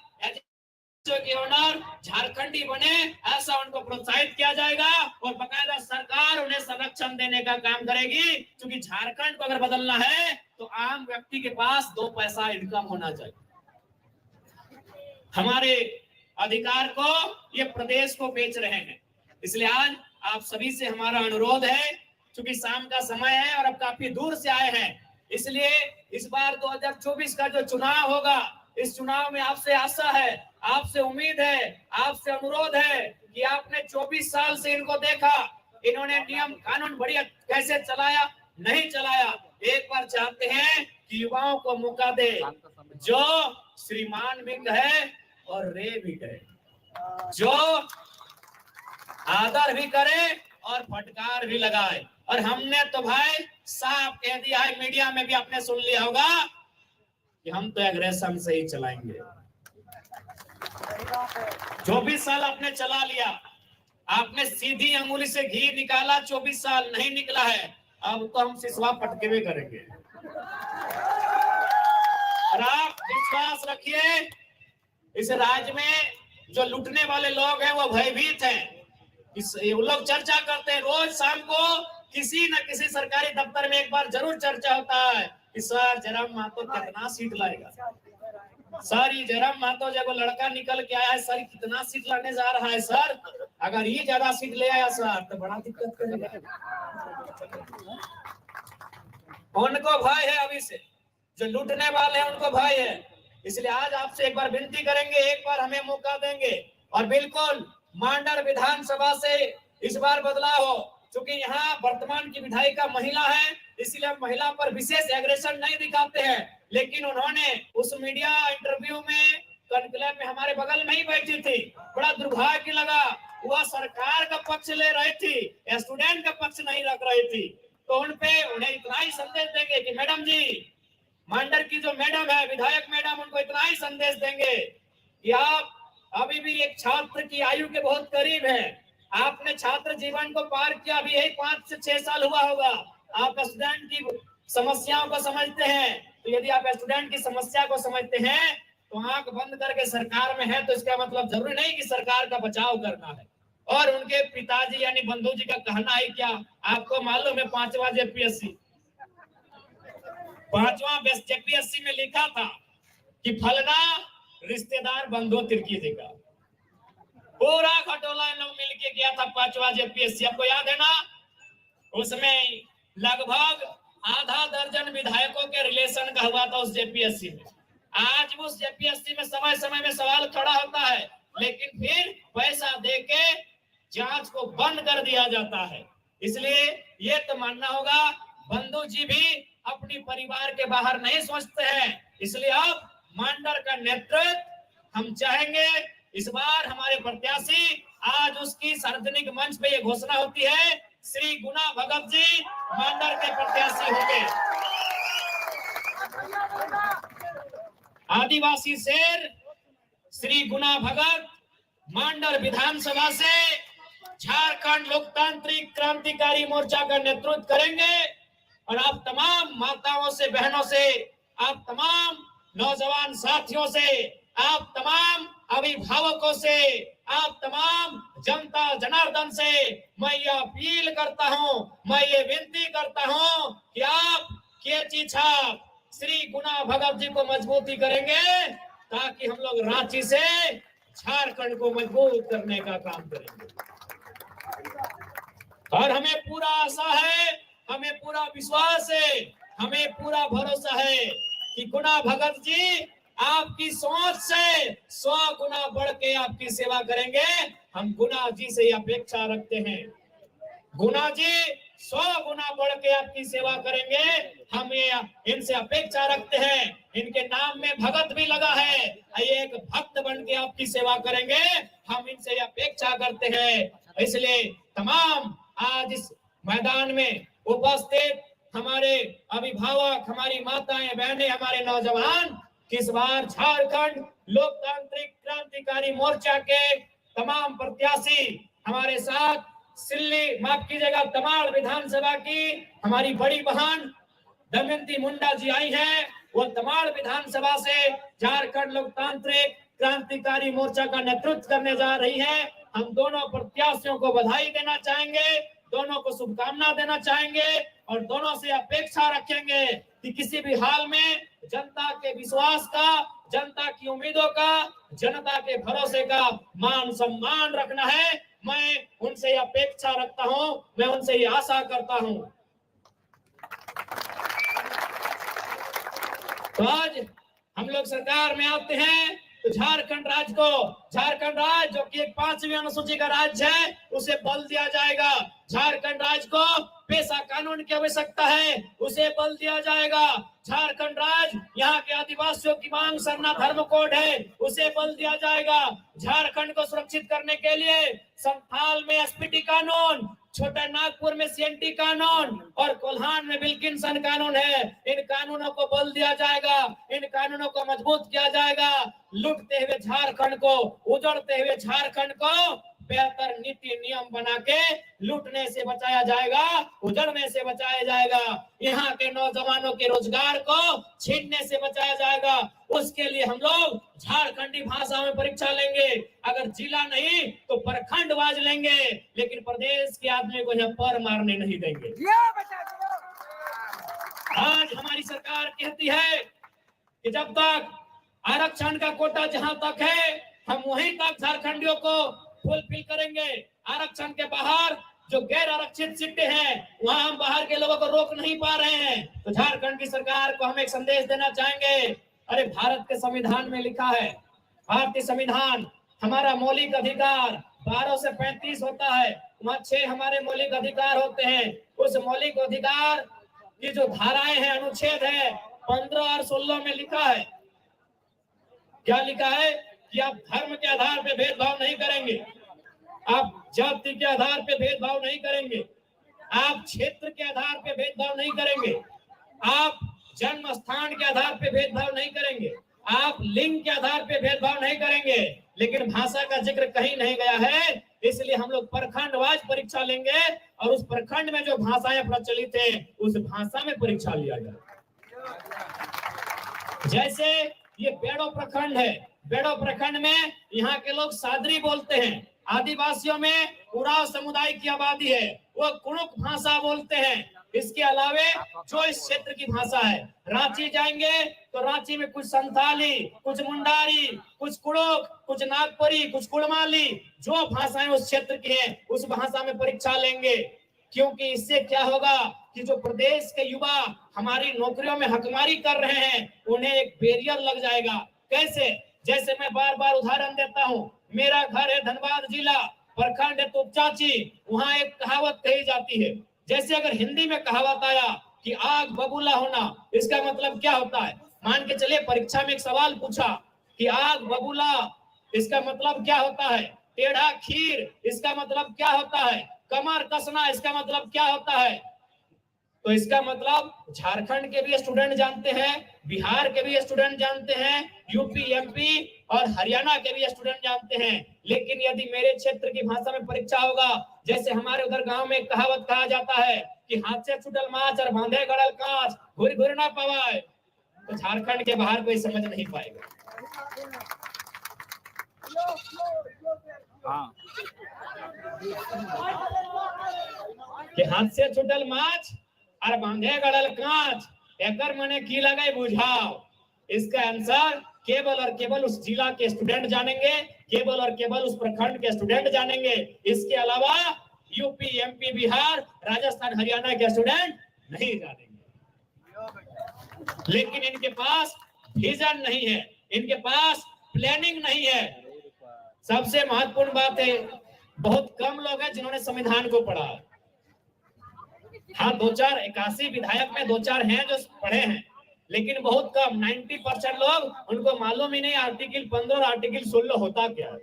के ओनर झारखंडी बने, ऐसा उनको प्रोत्साहित किया जाएगा और बकायदा सरकार उन्हें संरक्षण देने का काम करेगी। क्योंकि झारखंड को अगर बदलना है तो आम व्यक्ति के पास 2 पैसा इनकम होना चाहिए। हमारे अधिकार को ये प्रदेश को बेच रहे हैं। इसलिए आज आप सभी से हमारा अनुरोध है, क्योंकि शाम का समय है और अब काफी दूर से आए हैं, इसलिए इस बार 2024 का जो चुनाव होगा, इस चुनाव में आपसे आशा है, आपसे उम्मीद है, आपसे अनुरोध है कि आपने 24 साल से इनको देखा, इन्होंने नियम कानून बढ़िया कैसे चलाया, नहीं चलाया। एक बार चाहते हैं कि युवाओं को मौका दे, जो श्रीमान भी कहे और रे भी कहे, जो आदर भी करे और फटकार भी लगाए। और हमने तो भाई साफ कह दिया है, मीडिया में भी आपने सुन लिया होगा कि हम तो एग्रेशन से ही चलाएंगे। 24 साल आपने चला लिया, आपने सीधी अंगुली से घी निकाला, 24 साल नहीं निकला है, अब तो हम सिसवा पटके में करेंगे। और आप विश्वास रखिए, इस राज्य में जो लूटने वाले लोग हैं वो भयभीत हैं। वो लोग चर्चा करते हैं, रोज शाम को किसी न किसी सरकारी दफ्तर में एक बार जरूर चर्चा होता है कि सर जयराम महतो कितना सीट लाएगा, सर ये जयराम महतो जब वो लड़का निकल के आया है सर कितना सीट लाने जा रहा है, सर अगर ये ज्यादा सीट ले आया सर तो बड़ा दिक्कत करेगा। उनको भय है, अभी से जो लूटने वाले हैं उनको भय है। इसलिए आज आपसे एक बार विनती करेंगे, एक बार हमें मौका देंगे और बिल्कुल मांडर विधानसभा से इस बार बदलाव हो। क्योंकि यहाँ वर्तमान की विधायिका महिला है, इसलिए हम महिला पर विशेष एग्रेशन नहीं दिखाते हैं, लेकिन उन्होंने उस मीडिया इंटरव्यू में कॉन्क्लेव में हमारे बगल में ही बैठी थी, बड़ा दुर्भाग्य लगा, वह सरकार का पक्ष ले रही थी, स्टूडेंट का पक्ष नहीं रख रही थी। तो उन्हें इतना ही संदेश देंगे कि मैडम जी, मांडर की जो मैडम है विधायक मैडम, उनको इतना ही संदेश देंगे कि आप अभी भी एक छात्र की आयु के बहुत करीब है, आपने छात्र जीवन को पार किया, अभी यही 5 से 6 साल हुआ होगा, आप स्टूडेंट की समस्याओं को समझते हैं। तो यदि आप स्टूडेंट की समस्या को समझते हैं तो आंख बंद करके सरकार में है, तो इसका मतलब जरूरी नहीं कि सरकार का बचाव करना है। और उनके पिताजी यानी बंधु जी का कहना है क्या, आपको मालूम है 5वां जेपीएससी में लिखा था कि फलना रिश्तेदार बंधु तिर्की जी का पूरा खटोला लोग मिलके गया था 5वां जेपीएससी, आपको याद है ना? उसमें लगभग आधा दर्जन विधायकों के रिलेशन का हुआ था उस जेपीएससी में। आज उस जेपीएससी में समय समय में सवाल खड़ा होता है, लेकिन फिर पैसा देके जांच को बंद कर दिया जाता है। इसलिए ये तो मानना होगा बंधु जी भी अपनी परिवार के बाहर नहीं सोचते हैं। इसलिए अब मांडर का नेतृत्व हम चाहेंगे, इस बार हमारे प्रत्याशी, आज उसकी सार्वजनिक मंच पे ये घोषणा होती है, श्री गुना भगत जी मांडर के प्रत्याशी होंगे। आदिवासी शेर श्री गुना भगत मांडर विधानसभा से झारखंड लोकतांत्रिक क्रांतिकारी मोर्चा का नेतृत्व करेंगे। और आप तमाम माताओं से, बहनों से, आप तमाम नौजवान साथियों से, आप तमाम अभिभावकों से, आप तमाम जनता जनार्दन से मैं ये अपील करता हूं, मैं ये विनती करता हूं कि आप केची छाप श्री गुना भगत जी को मजबूती करेंगे, ताकि हम लोग रांची से झारखंड को मजबूत करने का काम करेंगे। और हमें पूरा आशा है, हमें पूरा विश्वास है, हमें पूरा भरोसा है कि गुना भगत जी आपकी सोच से 100 गुना बढ़ के आपकी सेवा करेंगे। हम गुना जी से अपेक्षा रखते हैं, गुना जी 100 गुना बढ़ के आपकी सेवा करेंगे। हम ये इनसे अपेक्षा रखते हैं, इनके नाम में भगत भी लगा है, ये एक भक्त बन के आपकी सेवा करेंगे, हम इनसे अपेक्षा करते हैं। इसलिए तमाम आज इस मैदान में उपस्थित हमारे अभिभावक, हमारी माताएं बहनें, हमारे नौजवान, इस बार झारखंड लोकतांत्रिक क्रांतिकारी मोर्चा के तमाम प्रत्याशी हमारे साथ सिल्ली, माफ कीजिएगा, तमाड़ विधानसभा की हमारी बड़ी बहन दमयंती मुंडा जी आई हैं। वो तमाड़ विधानसभा से झारखंड लोकतांत्रिक क्रांतिकारी मोर्चा का नेतृत्व करने जा रही है। हम दोनों प्रत्याशियों को बधाई देना चाहेंगे, दोनों को शुभकामना देना चाहेंगे और दोनों से अपेक्षा रखेंगे कि किसी भी हाल में जनता के विश्वास का, जनता की उम्मीदों का, जनता के भरोसे का मान सम्मान रखना है। मैं उनसे अपेक्षा रखता हूं, मैं उनसे ये आशा करता हूं। तो आज हम लोग सरकार में आते हैं तो झारखंड राज्य जो कि एक 5वीं अनुसूची का राज्य है, उसे बल दिया जाएगा। झारखंड राज्य को पेशा कानून की आवश्यकता है, उसे बल दिया जाएगा। झारखंड राज्य यहाँ के आदिवासियों की मांग सरना धर्म कोड है, उसे बल दिया जाएगा। झारखंड को सुरक्षित करने के लिए संथाल में एसपीटी कानून, छोटा नागपुर में सीएनटी कानून और कोल्हान में विल्किंसन कानून है। इन कानूनों को बल दिया जाएगा, इन कानूनों को मजबूत किया जाएगा। लूटते हुए झारखंड को, उजड़ते हुए झारखंड को बेहतर नीति नियम बना के लूटने से बचाया जाएगा, उजड़ने से बचाया जाएगा। यहाँ के नौजवानों के रोजगार को छीनने से बचाया जाएगा। उसके लिए हम लोग झारखंडी भाषा में परीक्षा लेंगे। अगर जिला नहीं तो प्रखंडवाज लेंगे, लेकिन प्रदेश के आदमी को यहाँ पर मारने नहीं देंगे। आज हमारी सरकार कहती है कि जब तक आरक्षण का कोटा जहां तक है, हम वहीं तक झारखंडियों को फुलफिल करेंगे। आरक्षण के बाहर जो गैर आरक्षित सीटें हैं, वहां हम बाहर के लोगों को रोक नहीं पा रहे हैं। तो झारखंड की सरकार को हम एक संदेश देना चाहेंगे। अरे भारत के संविधान में लिखा है, भारतीय संविधान हमारा मौलिक अधिकार 12 से 35 होता है, वहाँ 6 हमारे मौलिक अधिकार होते हैं। उस मौलिक अधिकार की जो धाराएं हैं, अनुच्छेद है 15 और 16 में लिखा है, क्या लिखा है कि आप धर्म के आधार पे भेदभाव नहीं करेंगे, आप जाति के आधार पे भेदभाव नहीं करेंगे, आप क्षेत्र के आधार पे भेदभाव नहीं करेंगे, आप जन्म स्थान के आधार पे भेदभाव नहीं करेंगे, आप लिंग के आधार पे भेदभाव नहीं करेंगे। लेकिन भाषा का जिक्र कहीं नहीं गया है, इसलिए हम लोग प्रखंडवार परीक्षा लेंगे और उस प्रखंड में जो भाषाएं प्रचलित है उस भाषा में परीक्षा लिया जाए। जैसे ये बेड़ो प्रखंड है, बेड़ो प्रखंड में यहाँ के लोग सादरी बोलते हैं। आदिवासियों में उराव समुदाय की आबादी है, वो कुड़ुक भाषा बोलते हैं। इसके अलावे जो इस क्षेत्र की भाषा है, रांची जाएंगे तो रांची में कुछ संथाली, कुछ मुंडारी, कुछ कुड़ुक, कुछ नागपुरी, कुछ कुड़माली, जो भाषाएं उस क्षेत्र की हैं उस भाषा में परीक्षा लेंगे। क्योंकि इससे क्या होगा कि जो प्रदेश के युवा हमारी नौकरियों में हकमारी कर रहे हैं, उन्हें एक बैरियर लग जाएगा। कैसे? जैसे मैं बार बार उदाहरण देता हूँ, मेरा घर है धनबाद जिला, प्रखंड है तोपचाची, वहाँ एक कहावत कही जाती है। जैसे अगर हिंदी में कहावत आया कि आग बबूला होना, इसका मतलब क्या होता है? मान के चलिए परीक्षा में एक सवाल पूछा कि आग बबूला, इसका मतलब क्या होता है? टेढ़ा खीर, इसका मतलब क्या होता है? कमर कसना, इसका मतलब क्या होता है? तो इसका मतलब झारखंड के भी स्टूडेंट जानते हैं, बिहार के भी स्टूडेंट जानते हैं, यूपी, एमपी और हरियाणा के भी स्टूडेंट जानते हैं। लेकिन यदि मेरे क्षेत्र की भाषा में परीक्षा होगा, जैसे हमारे उधर गांव में कहावत कहा जाता है कि हाथ से छूटल माछ और बांधे गड़ल कांच, घुर घुर ना पवाए, तो झारखंड के बाहर कोई समझ नहीं पाएगा। हाँ, कि हाथ से छूटल माछ और बांधे गड़ल कांच, एकर मने की लगे बुझाओ। इसका आंसर केवल और केवल उस जिला के स्टूडेंट जानेंगे, केवल और केवल उस प्रखंड के स्टूडेंट जानेंगे। इसके अलावा यूपी, एमपी, बिहार, राजस्थान, हरियाणा के स्टूडेंट नहीं जानेंगे। लेकिन इनके पास विजन नहीं है, इनके पास प्लानिंग नहीं है। सबसे महत्वपूर्ण बात है, बहुत कम लोग हैं जिन्होंने संविधान को पढ़ा। हाँ, 81 विधायक में 2-4 हैं जो पढ़े हैं, लेकिन बहुत कम, 90% लोग, उनको मालूम ही नहीं आर्टिकल 15 और आर्टिकल 16 होता क्या है।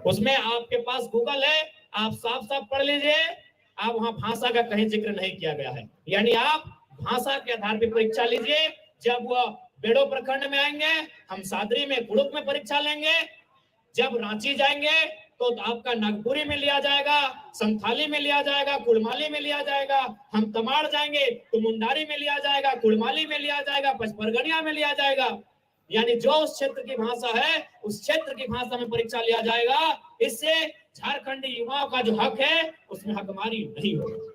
उसमें आपके पास गूगल है, आप साफ साफ पढ़ लीजिए, आप वहां भाषा का कहीं जिक्र नहीं किया गया है। यानी आप भाषा के आधार पर परीक्षा लीजिए। जब वह बेड़ो प्रखंड में आएंगे, हम सादरी में, कुड़ुक में परीक्षा लेंगे। जब रांची जाएंगे तो आपका नागपुरी में लिया जाएगा, संथाली में लिया जाएगा, कुड़माली में लिया जाएगा। हम तमाड़ जाएंगे तो मुंडारी में लिया जाएगा, कुड़माली में लिया जाएगा, पचपरगनिया में लिया जाएगा। यानी जो उस क्षेत्र की भाषा है, उस क्षेत्र की भाषा में परीक्षा लिया जाएगा। इससे झारखंडी युवाओं का जो हक है उसमें हकमारी नहीं होगी।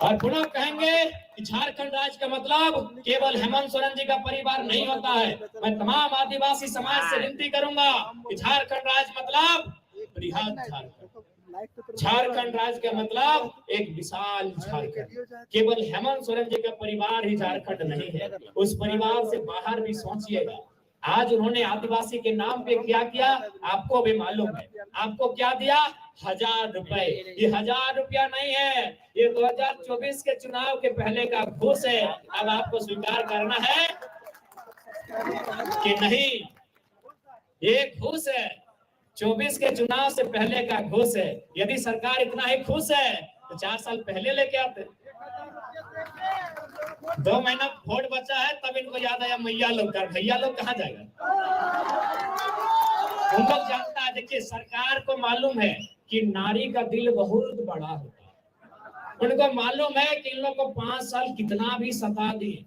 और पुनः कहेंगे कि झारखंड राज्य का मतलब केवल हेमंत सोरेन जी का परिवार नहीं होता है। मैं तमाम आदिवासी समाज से विनती करूंगा कि झारखंड राज्य मतलब बृहद झारखंड, झारखंड राज्य का मतलब एक विशाल झारखंड। केवल हेमंत सोरेन जी का परिवार ही झारखंड नहीं है, उस परिवार से बाहर भी सोचिएगा। आज उन्होंने आदिवासी के नाम पे क्या किया आपको भी मालूम है। आपको क्या दिया? 1000 रुपए। ये 1000 रुपया नहीं है, ये 2024 के चुनाव के पहले का घूस है। अब आपको स्वीकार करना है कि नहीं, ये घूस है। 24 के चुनाव से पहले का घूस है। यदि सरकार इतना ही खुश है तो 4 साल पहले लेके आते। 2 महीना वोट बचा है तब इनको याद आया मैया लोग का, भैया लोग कहाँ जाएगा। उन लोग जानता है, देखिए सरकार को मालूम है कि नारी का दिल बहुत बड़ा होता है। उनको मालूम है कि इन लोग को 5 साल कितना भी सता दिए,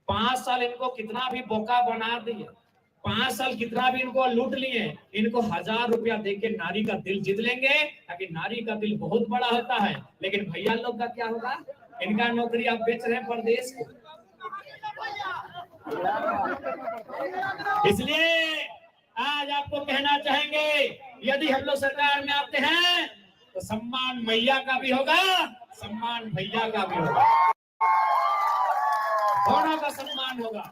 5 साल इनको कितना भी बोका बना दिए, 5 साल कितना भी इनको लूट लिए, इनको 1000 रुपया देके नारी का दिल जीत लेंगे, ताकि नारी का दिल बहुत बड़ा होता है। लेकिन भैया लोग का क्या होगा, इनका नौकरी आप बेच रहे हैं प्रदेश को। इसलिए आज आपको कहना चाहेंगे, यदि हम लोग सरकार में आते हैं तो सम्मान मैया का भी होगा, सम्मान भैया का भी होगा, दोनों का सम्मान होगा।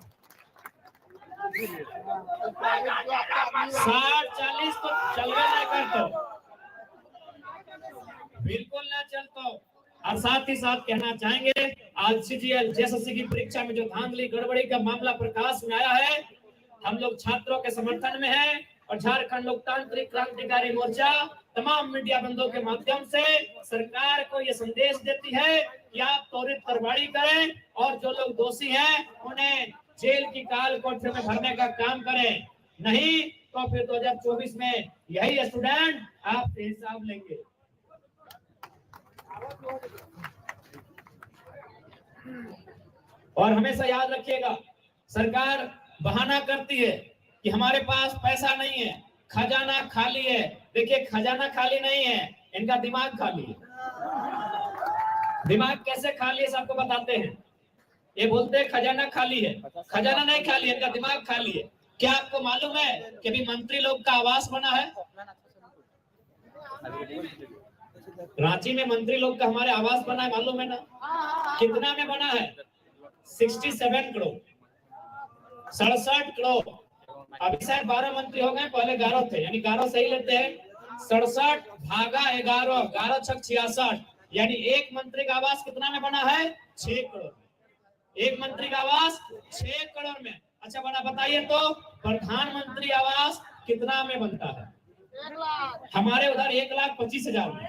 60-40 तो चलवे ना करतो, बिल्कुल ना चलतो। और साथ ही साथ कहना चाहेंगे, आज सीजीएल जेएसएससी की परीक्षा में जो धांधली गड़बड़ी का मामला प्रकाश में आया है, हम लोग छात्रों के समर्थन में हैं और झारखंड लोकतांत्रिक क्रांतिकारी मोर्चा तमाम मीडिया बंधुओं के माध्यम से सरकार को ये संदेश देती है कि आप त्वरित कार्रवाई करें और जो लोग दोषी हैं उन्हें जेल की काल कोठरी में भरने का काम करें, नहीं तो फिर 2024 में यही स्टूडेंट आपसे हिसाब लेंगे। और हमेशा याद रखिएगा, सरकार बहाना करती है कि हमारे पास पैसा नहीं है, खजाना खाली है। देखिए खजाना खाली नहीं है, इनका दिमाग खाली है। दिमाग कैसे खाली है सबको बताते हैं। ये बोलते हैं खजाना खाली है, खजाना नहीं खाली है, इनका दिमाग खाली है। क्या आपको मालूम है कि अभी मंत्री लोग का आवास बना है रांची में? मंत्री लोग का हमारे आवास बना है, मालूम है ना? कितना में बना है? 67 करोड़, 67 करोड़। अभी शायद 12 मंत्री हो गए, पहले 11 थे, यानी 11 सही लेते हैं। 67 भागा 11, 11 छक 66, यानी एक मंत्री का आवास कितना में बना है? 6 करोड़। एक मंत्री का आवास 6 करोड़ में। अच्छा बना बताइए तो प्रधानमंत्री आवास कितना में बनता है? हमारे उधर 1,25,000 में,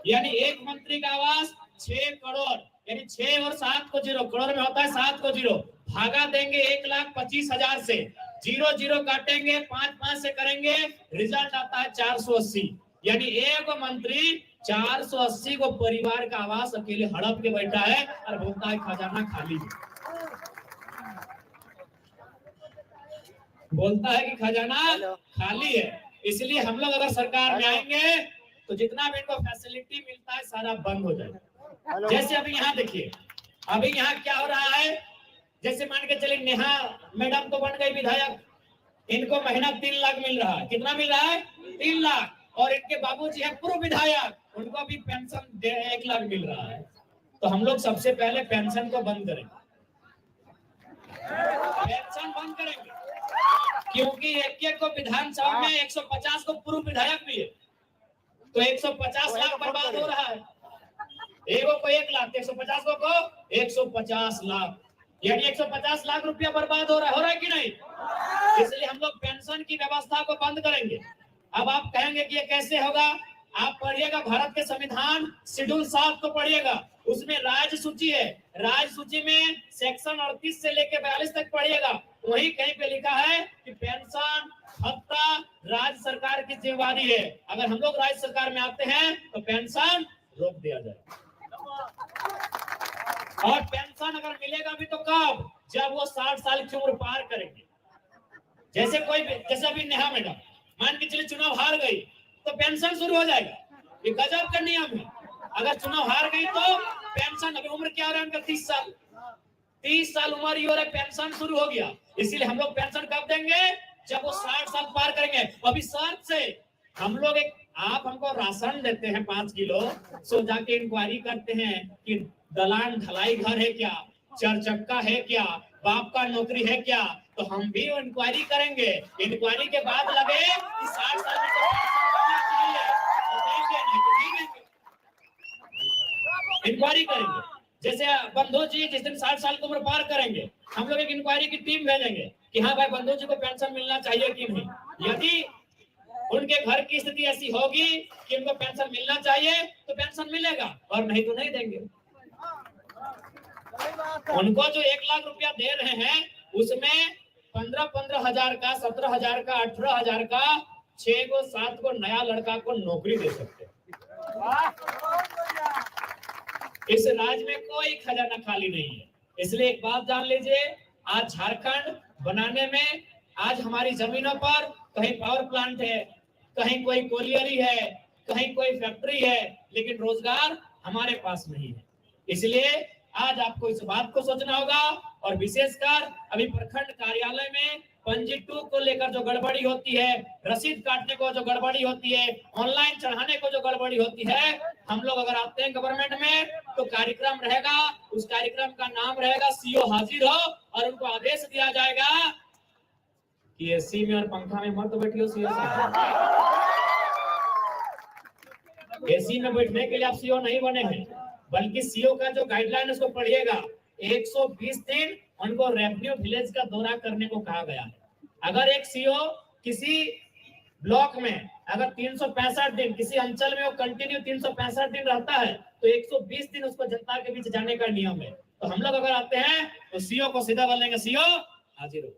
यानी एक मंत्री का आवास 6 करोड़, यानी 6 और 7 को 0, करोड़ में होता है 7 को 0, भागा देंगे 1,25,000 से, 0 काटेंगे 5 से करेंगे, रिजल्ट आता है 480। यानी एक मंत्री 480 को परिवार का आवास अकेले हड़प के बैठा है और बोलता है खजाना खाली है। बोलता है कि खजाना खाली है। इसलिए हम लोग अगर सरकार में आएंगे तो जितना भी इनको फैसिलिटी मिलता है सारा बंद हो जाएगा। जैसे अभी यहाँ देखिए, अभी यहाँ क्या हो रहा है, जैसे मान के चलिए नेहा मैडम तो बन गई विधायक, इनको महीना 3 लाख मिल रहा है। कितना मिल रहा है? 3 लाख। और इनके बाबूजी हैं पूर्व विधायक, उनको भी पेंशन 1 लाख मिल रहा है। तो हम लोग सबसे पहले पेंशन को बंद करेंगे, पेंशन बंद करेंगे, क्योंकि एक को विधानसभा में 150 को पूर्व विधायक भी है, तो 150 लाख बर्बाद हो रहा है। एगो को 1 लाख, 150 को 150 लाख, यानी 150 लाख रुपया बर्बाद हो रहा है कि नहीं? इसलिए हम लोग पेंशन की व्यवस्था को बंद करेंगे। अब आप कहेंगे कि ये कैसे होगा? आप पढ़िएगा भारत के संविधान शेड्यूल 7 को पढ़िएगा, उसमें राज्य सूची है, राज्य सूची में सेक्शन 38 से लेकर 42 तक पढ़िएगा। वही कहीं पे लिखा है कि पेंशन भत्ता राज्य सरकार की जिम्मेवारी है। अगर हम लोग राज्य सरकार में आते हैं तो पेंशन रोक दिया जाए। और पेंशन अगर मिलेगा भी तो कब? जब वो 60 साल की उम्र पार करेंगे। जैसे अभी नेहा मैडम मान के चलिए चुनाव हार गई तो पेंशन शुरू हो जाएगा। ये गजब का नियम है। अगर चुनाव हार गई तो पेंशन, अभी उम्र क्या हो रहा है उनका? 30 साल उम्र ही हो रहा है, पेंशन शुरू हो गया। इसीलिए हम लोग पेंशन कब देंगे? जब वो 60 साल पार करेंगे। अभी शर्त से हम लोग आप हमको राशन देते हैं 5 किलो, सो जाके इंक्वायरी करते हैं कि दलान ढलाई घर है क्या, 4 चक्का है क्या, बाप का नौकरी है क्या, तो हम भी इंक्वायरी करेंगे। इंक्वायरी के बाद लगे कि 60 साल में तो चाहिए, तो देंगे, नहीं तो नहीं देंगे। इंक्वायरी करेंगे। जैसे बंधु जी जिस दिन 60 साल की उम्र पार करेंगे, हम लोग एक इंक्वायरी की टीम भेजेंगे कि हाँ भाई बंधु जी को पेंशन मिलना चाहिए कि नहीं। यदि उनके घर की स्थिति ऐसी होगी कि उनको पेंशन मिलना चाहिए तो पेंशन मिलेगा, और नहीं तो नहीं देंगे। उनको जो 1 लाख रुपया दे रहे हैं उसमें 15-15 हजार का, 17 हजार का, 18 हजार का 6 को 7 को नया लड़का को नौकरी दे सकते हैं। इस राज्य में कोई खजाना खाली नहीं है। इसलिए एक बात जान लीजिए, आज झारखंड बनाने में आज हमारी जमीनों पर कहीं पावर प्लांट है, कहीं कोई कोलियरी है, कहीं कोई फैक्ट्री है, लेकिन रोजगार हमारे पास नहीं है। इसलिए आज आपको इस बात को सोचना होगा, और विशेषकर अभी प्रखंड कार्यालय में पंजी 2 को लेकर जो गड़बड़ी होती है, रसीद काटने को जो गड़बड़ी होती है, ऑनलाइन चढ़ाने को जो गड़बड़ी होती है, हम लोग अगर आते हैं गवर्नमेंट में तो कार्यक्रम रहेगा, उस कार्यक्रम का नाम रहेगा सीओ हाजिर हो, और उनको आदेश दिया जाएगा कि एसी में और पंखा में मत बैठियो सीओ साहब। एसी में बैठने के लिए आप सीओ नहीं बने हैं, बल्कि सीओ का जो गाइडलाइन उसको पढ़िएगा। 120 दिन उनको रेवेन्यू विलेज का दौरा करने को कहा गया है। अगर एक सीओ किसी ब्लॉक में अगर 365 दिन, किसी अंचल में वो कंटिन्यू 365 दिन रहता है, तो 120 दिन उसको जनता के बीच जाने का नियम है। तो हम लोग अगर आते हैं तो सीओ को सीधा बोलेंगे सीओ हाजिर हो।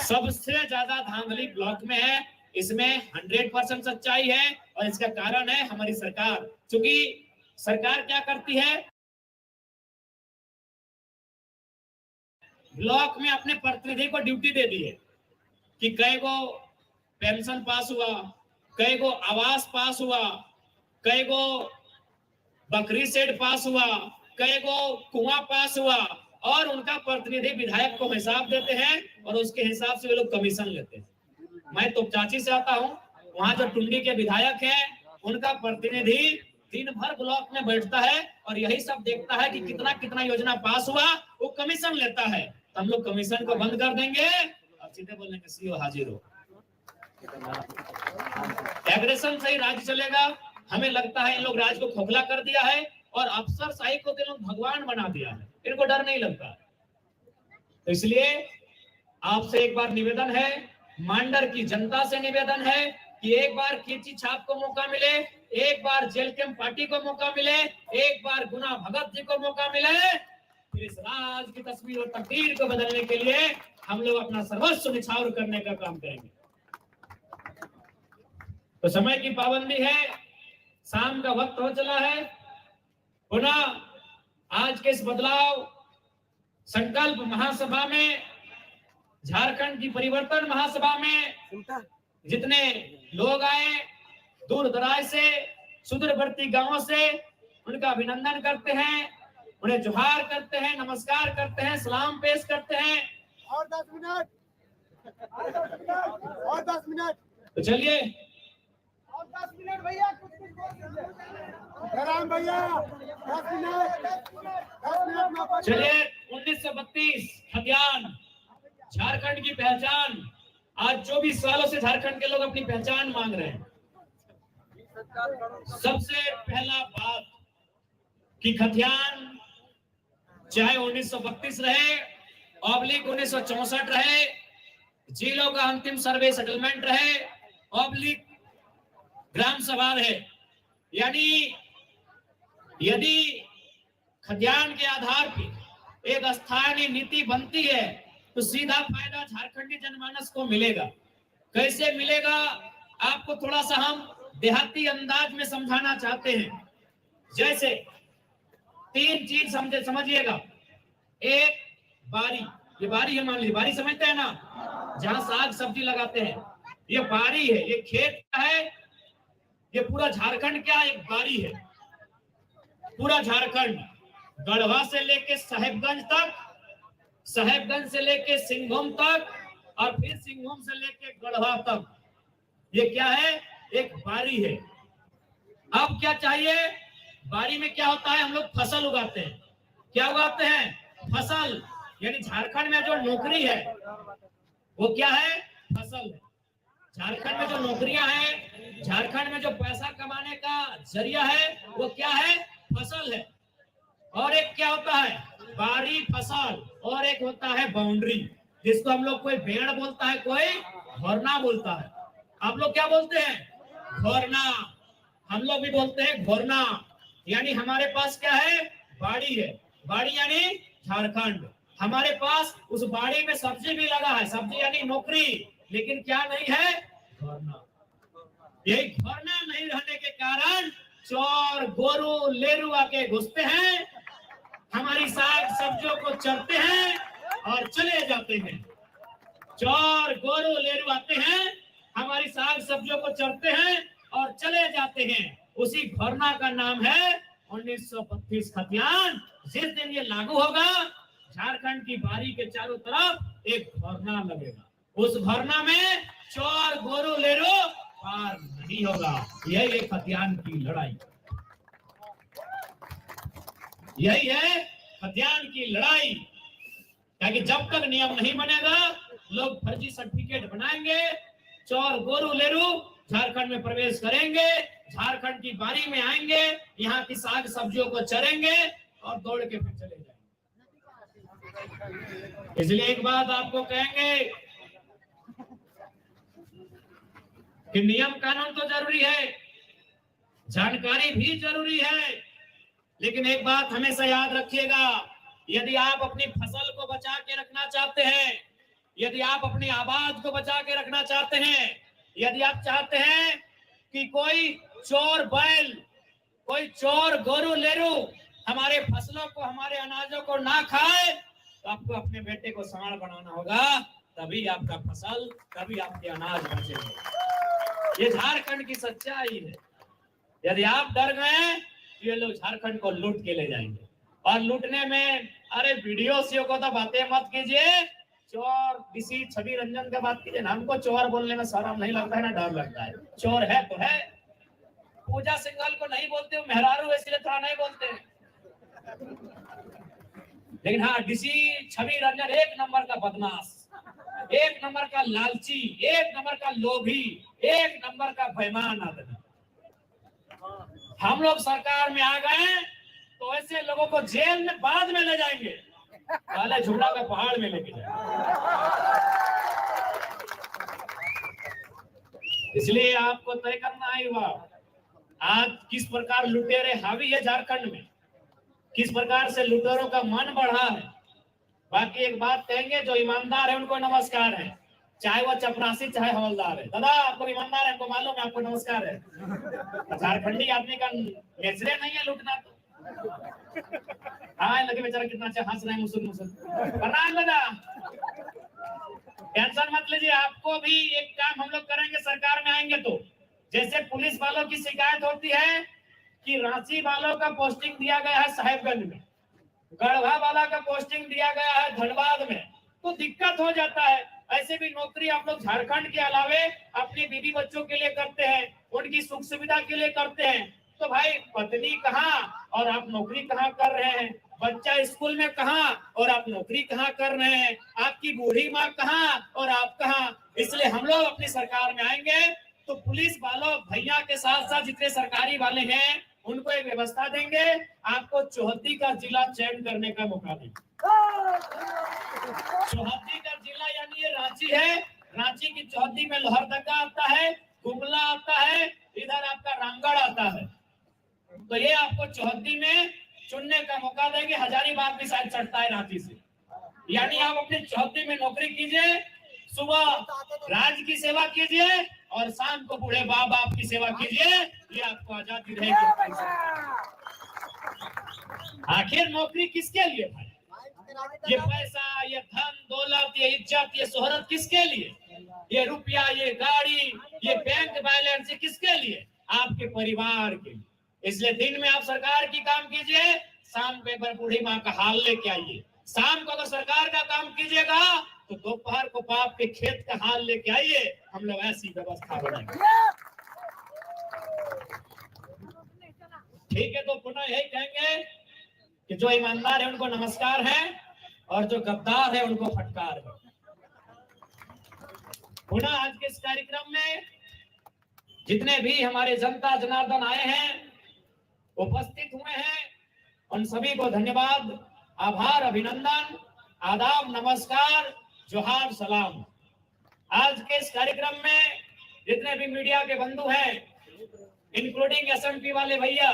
सबसे ज्यादा धांधली ब्लॉक में है, इसमें 100% सच्चाई है, और इसका कारण है हमारी सरकार। क्योंकि सरकार क्या करती है, ब्लॉक में अपने प्रतिनिधि को ड्यूटी दे दी है कि कई को पेंशन पास हुआ, कई को आवास पास हुआ, कई को बकरी सेट पास हुआ, कई को कुआं पास हुआ, और उनका प्रतिनिधि विधायक को हिसाब देते हैं और उसके हिसाब से वे लोग कमीशन लेते हैं। मैं तोपचाची से आता हूँ, वहां जो टुंडी के विधायक हैं उनका प्रतिनिधि दिन भर ब्लॉक में बैठता है और यही सब देखता है कि कितना कितना योजना पास हुआ, वो कमीशन लेता है। तो हम लोग कमीशन को बंद कर देंगे और सीधे बोलेंगे सीओ हाजिर हो। एग्रेशन से ही राज्य चलेगा। हमें लगता है इन लोग राज्य को खोखला कर दिया है और अफसरशाही को तो लोग भगवान बना दिया है, इनको डर नहीं लगता। तो इसलिए आपसे एक बार निवेदन है, मांडर की जनता से निवेदन है कि एक बार कीर्ति छाप को मौका मिले, एक बार जेल कैंप पार्टी को मौका मिले, एक बार गुना भगत जी को मौका मिले, फिर इस राज्य की तस्वीर और तकदीर को बदलने के लिए हम लोग अपना सर्वस्व निछावर करने का काम करेंगे। तो समय की पाबंदी है, शाम का वक्त हो चला है। पुनः आज के इस बदलाव संकल्प महासभा में, झारखंड की परिवर्तन महासभा में जितने लोग आए दूर दराज से, सुदूरवर्ती गांवों से, उनका अभिनंदन करते हैं, उन्हें जोहार करते हैं, नमस्कार करते हैं, सलाम पेश करते हैं। और 10 मिनट, और 10 मिनट, तो चलिए और 10 मिनट भैया, राम भैया 10 मिनट। चलिए 1932 खतियान झारखंड की पहचान, आज 24 सालों से झारखंड के लोग अपनी पहचान मांग रहे हैं। सबसे पहला बात कि खतियान चाहे 1932 रहे, ऑब्लिक 1964 रहे, जिलों का अंतिम सर्वे सेटलमेंट रहे, ऑब्लिक ग्राम सभा रहे, यानी यदि खतियान के आधार पर एक स्थानीय नीति बनती है तो सीधा फायदा झारखंडी जनमानस को मिलेगा। कैसे मिलेगा, आपको थोड़ा सा हम देहाती अंदाज में समझाना चाहते हैं। जैसे 3 चीज समझिएगा। एक बारी, ये बारी है, मान लीजिए बारी समझते हैं ना, जहां साग सब्जी लगाते हैं, ये बारी है, ये खेत क्या है, ये पूरा झारखंड क्या एक बारी है। पूरा झारखंड गढ़वा से लेके साहेबगंज तक, साहेबगंज से लेके सिंहभूम तक, और फिर सिंहभूम से लेके गढ़वा तक, ये क्या है, एक बारी है। अब क्या चाहिए, बारी में क्या होता है, हम लोग फसल उगाते हैं। क्या उगाते हैं, फसल। यानी झारखंड में जो नौकरी है वो क्या है, फसल है। झारखंड में जो नौकरियां हैं, झारखंड में जो पैसा कमाने का जरिया है वो क्या है, फसल है। और एक क्या होता है, बारी फसल, और एक होता है बाउंड्री, जिसको हम लोग कोई भेड़ बोलता है, कोई घोरना बोलता है। आप लोग क्या बोलते हैं? घोरना। हम लोग भी बोलते हैं घोरना। यानी हमारे पास क्या है? बाड़ी है। बाड़ी यानी झारखंड। हमारे पास उस बाड़ी में सब्जी भी लगा है। सब्जी यानी नौकरी, लेकिन क्या नहीं है? घोरना। यही घोरना नहीं रहने के कारण चोर गोरू लेरू आके घुसते हैं, हमारी साग सब्जियों को चरते हैं और चले जाते हैं। चोर गोरू लेरू आते हैं, हमारी साग सब्जियों को चरते हैं और चले जाते हैं। उसी घोरना का नाम है 1932 खतियान। जिस दिन ये लागू होगा, झारखंड की बारी के चारों तरफ एक घोरना लगेगा। उस घोरना में चोर गोरू लेरू पार नहीं होगा। यही है खतियान की लड़ाई। यही है खतियान की लड़ाई। ताकि जब तक नियम नहीं बनेगा, लोग फर्जी सर्टिफिकेट बनाएंगे, चोर गोरू लेरू झारखंड में प्रवेश करेंगे, झारखंड की बारी में आएंगे, यहाँ की साग सब्जियों को चरेंगे और दौड़ के फिर चले जाएंगे। इसलिए एक बात आपको कहेंगे कि नियम कानून तो जरूरी है, जानकारी भी जरूरी है, लेकिन एक बात हमेशा याद रखिएगा, यदि आप अपनी फसल को बचा के रखना चाहते हैं, यदि आप अपनी आबाद को बचा के रखना चाहते हैं, यदि आप चाहते हैं कि कोई चोर बैल, कोई चोर गोरू लेरू हमारे फसलों को, हमारे अनाजों को ना खाए, तो आपको अपने बेटे को सांड बनाना होगा, तभी आपका फसल, तभी आपके अनाज बचेंगे। ये झारखंड की सच्चाई है। यदि आप डर गए, ये लोग झारखंड को लूट के ले जाएंगे। और लूटने में, अरे वीडियो सीओ को तो बातें मत कीजिए, चोर किसी छवि रंजन का बात कीजिए। हमको चोर बोलने में शर्म नहीं लगता है ना डर लगता है। चोर है तो है। पूजा सिंघल को नहीं बोलते, मेहरारू इसलिए थोड़ा नहीं बोलते, लेकिन हाँ डीसी छवि रंजन एक नंबर का बदमाश, एक नंबर का लालची, एक नंबर का लोभी, एक नंबर का बेईमान आदमी। हम लोग सरकार में आ गए तो ऐसे लोगों को जेल में बाद में ले जाएंगे, पहले झूला का पहाड़ में लेके जाएंगे। इसलिए आपको तय करना है हुआ, आज किस प्रकार लुटेरे हावी है झारखंड में, किस प्रकार से लुटेरों का मन बढ़ा है। बाकी एक बात कहेंगे, जो ईमानदार है उनको नमस्कार है, चाहे वो चपरासी चाहे हवलदार है। दादा आपको ईमानदार है, हमको मालूम है, आपको नमस्कार है। झारखंडी आदमी का नेचरे नहीं है लूटना। तो हाँ लगे बेचारा कितना अच्छा हंस रहे हैं, मुसुल मुसुल। प्रणाम दादा, टेंशन मत लीजिए, आपको भी एक काम हम लोग करेंगे सरकार में आएंगे तो। जैसे पुलिस वालों की शिकायत होती है कि रांची वालों का पोस्टिंग दिया गया है साहेबगंज में, गढ़वा वाला का पोस्टिंग दिया गया है धनबाद में, तो दिक्कत हो जाता है। ऐसे भी नौकरी आप लोग झारखंड के अलावे अपनी बीवी बच्चों के लिए करते हैं, उनकी सुख सुविधा के लिए करते हैं। तो भाई पत्नी कहाँ और आप नौकरी कहाँ कर रहे हैं, बच्चा स्कूल में कहाँ और आप नौकरी कहाँ कर रहे हैं, आपकी बूढ़ी माँ कहाँ और आप कहाँ। इसलिए हम लोग अपनी सरकार में आएंगे तो पुलिस वालों भैया के साथ साथ जितने सरकारी वाले हैं उनको एक व्यवस्था देंगे, आपको चौहद्दी का जिला चयन करने का मौका देंगे। चौहद्दी का जिला यानी ये रांची है, रांची की चौहद्दी में लोहरदगा आता है, गुमला आता है, इधर आपका रामगढ़ आता है। तो ये आपको चौहद्दी में चुनने का मौका देंगे। हजारीबाग भी शायद चढ़ता है रांची से। यानी आप अपनी चौहद्दी में नौकरी कीजिए, सुबह राज्य की सेवा कीजिए और शाम को बूढ़े बाप बाप की सेवा कीजिए, ये आपको आजादी रहेगी। आखिर नौकरी किसके लिए भाई? ये पैसा, ये धन दौलत, ये इज्जत, ये शोहरत किसके लिए? ये रुपया, ये गाड़ी, ये बैंक बैलेंस, ये किसके लिए? आपके परिवार के लिए। इसलिए दिन में आप सरकार की काम कीजिए, शाम को एक बार बूढ़ी माँ का हाल लेके आइए। शाम को अगर सरकार का काम कीजिएगा तो दोपहर को बाप के खेत का हाल लेके आइए। हम लोग ऐसी व्यवस्था बनाएंगे। ठीक है, तो पुनः यही कहेंगे कि जो ईमानदार है उनको नमस्कार है और जो गद्दार है उनको फटकार है। पुनः आज के इस कार्यक्रम में जितने भी हमारे जनता जनार्दन आए हैं, उपस्थित हुए हैं, उन सभी को धन्यवाद, आभार, अभिनंदन, आदाब, नमस्कार, जोहार, सलाम। आज के इस कार्यक्रम में जितने भी मीडिया के बंधु हैं, इंक्लूडिंग एसएमपी वाले भैया,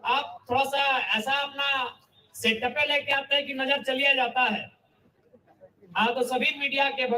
आप थोड़ा सा ऐसा अपना सेटअप लेके आते हैं कि नजर चलिए जाता है। हाँ, तो सभी मीडिया के बंधु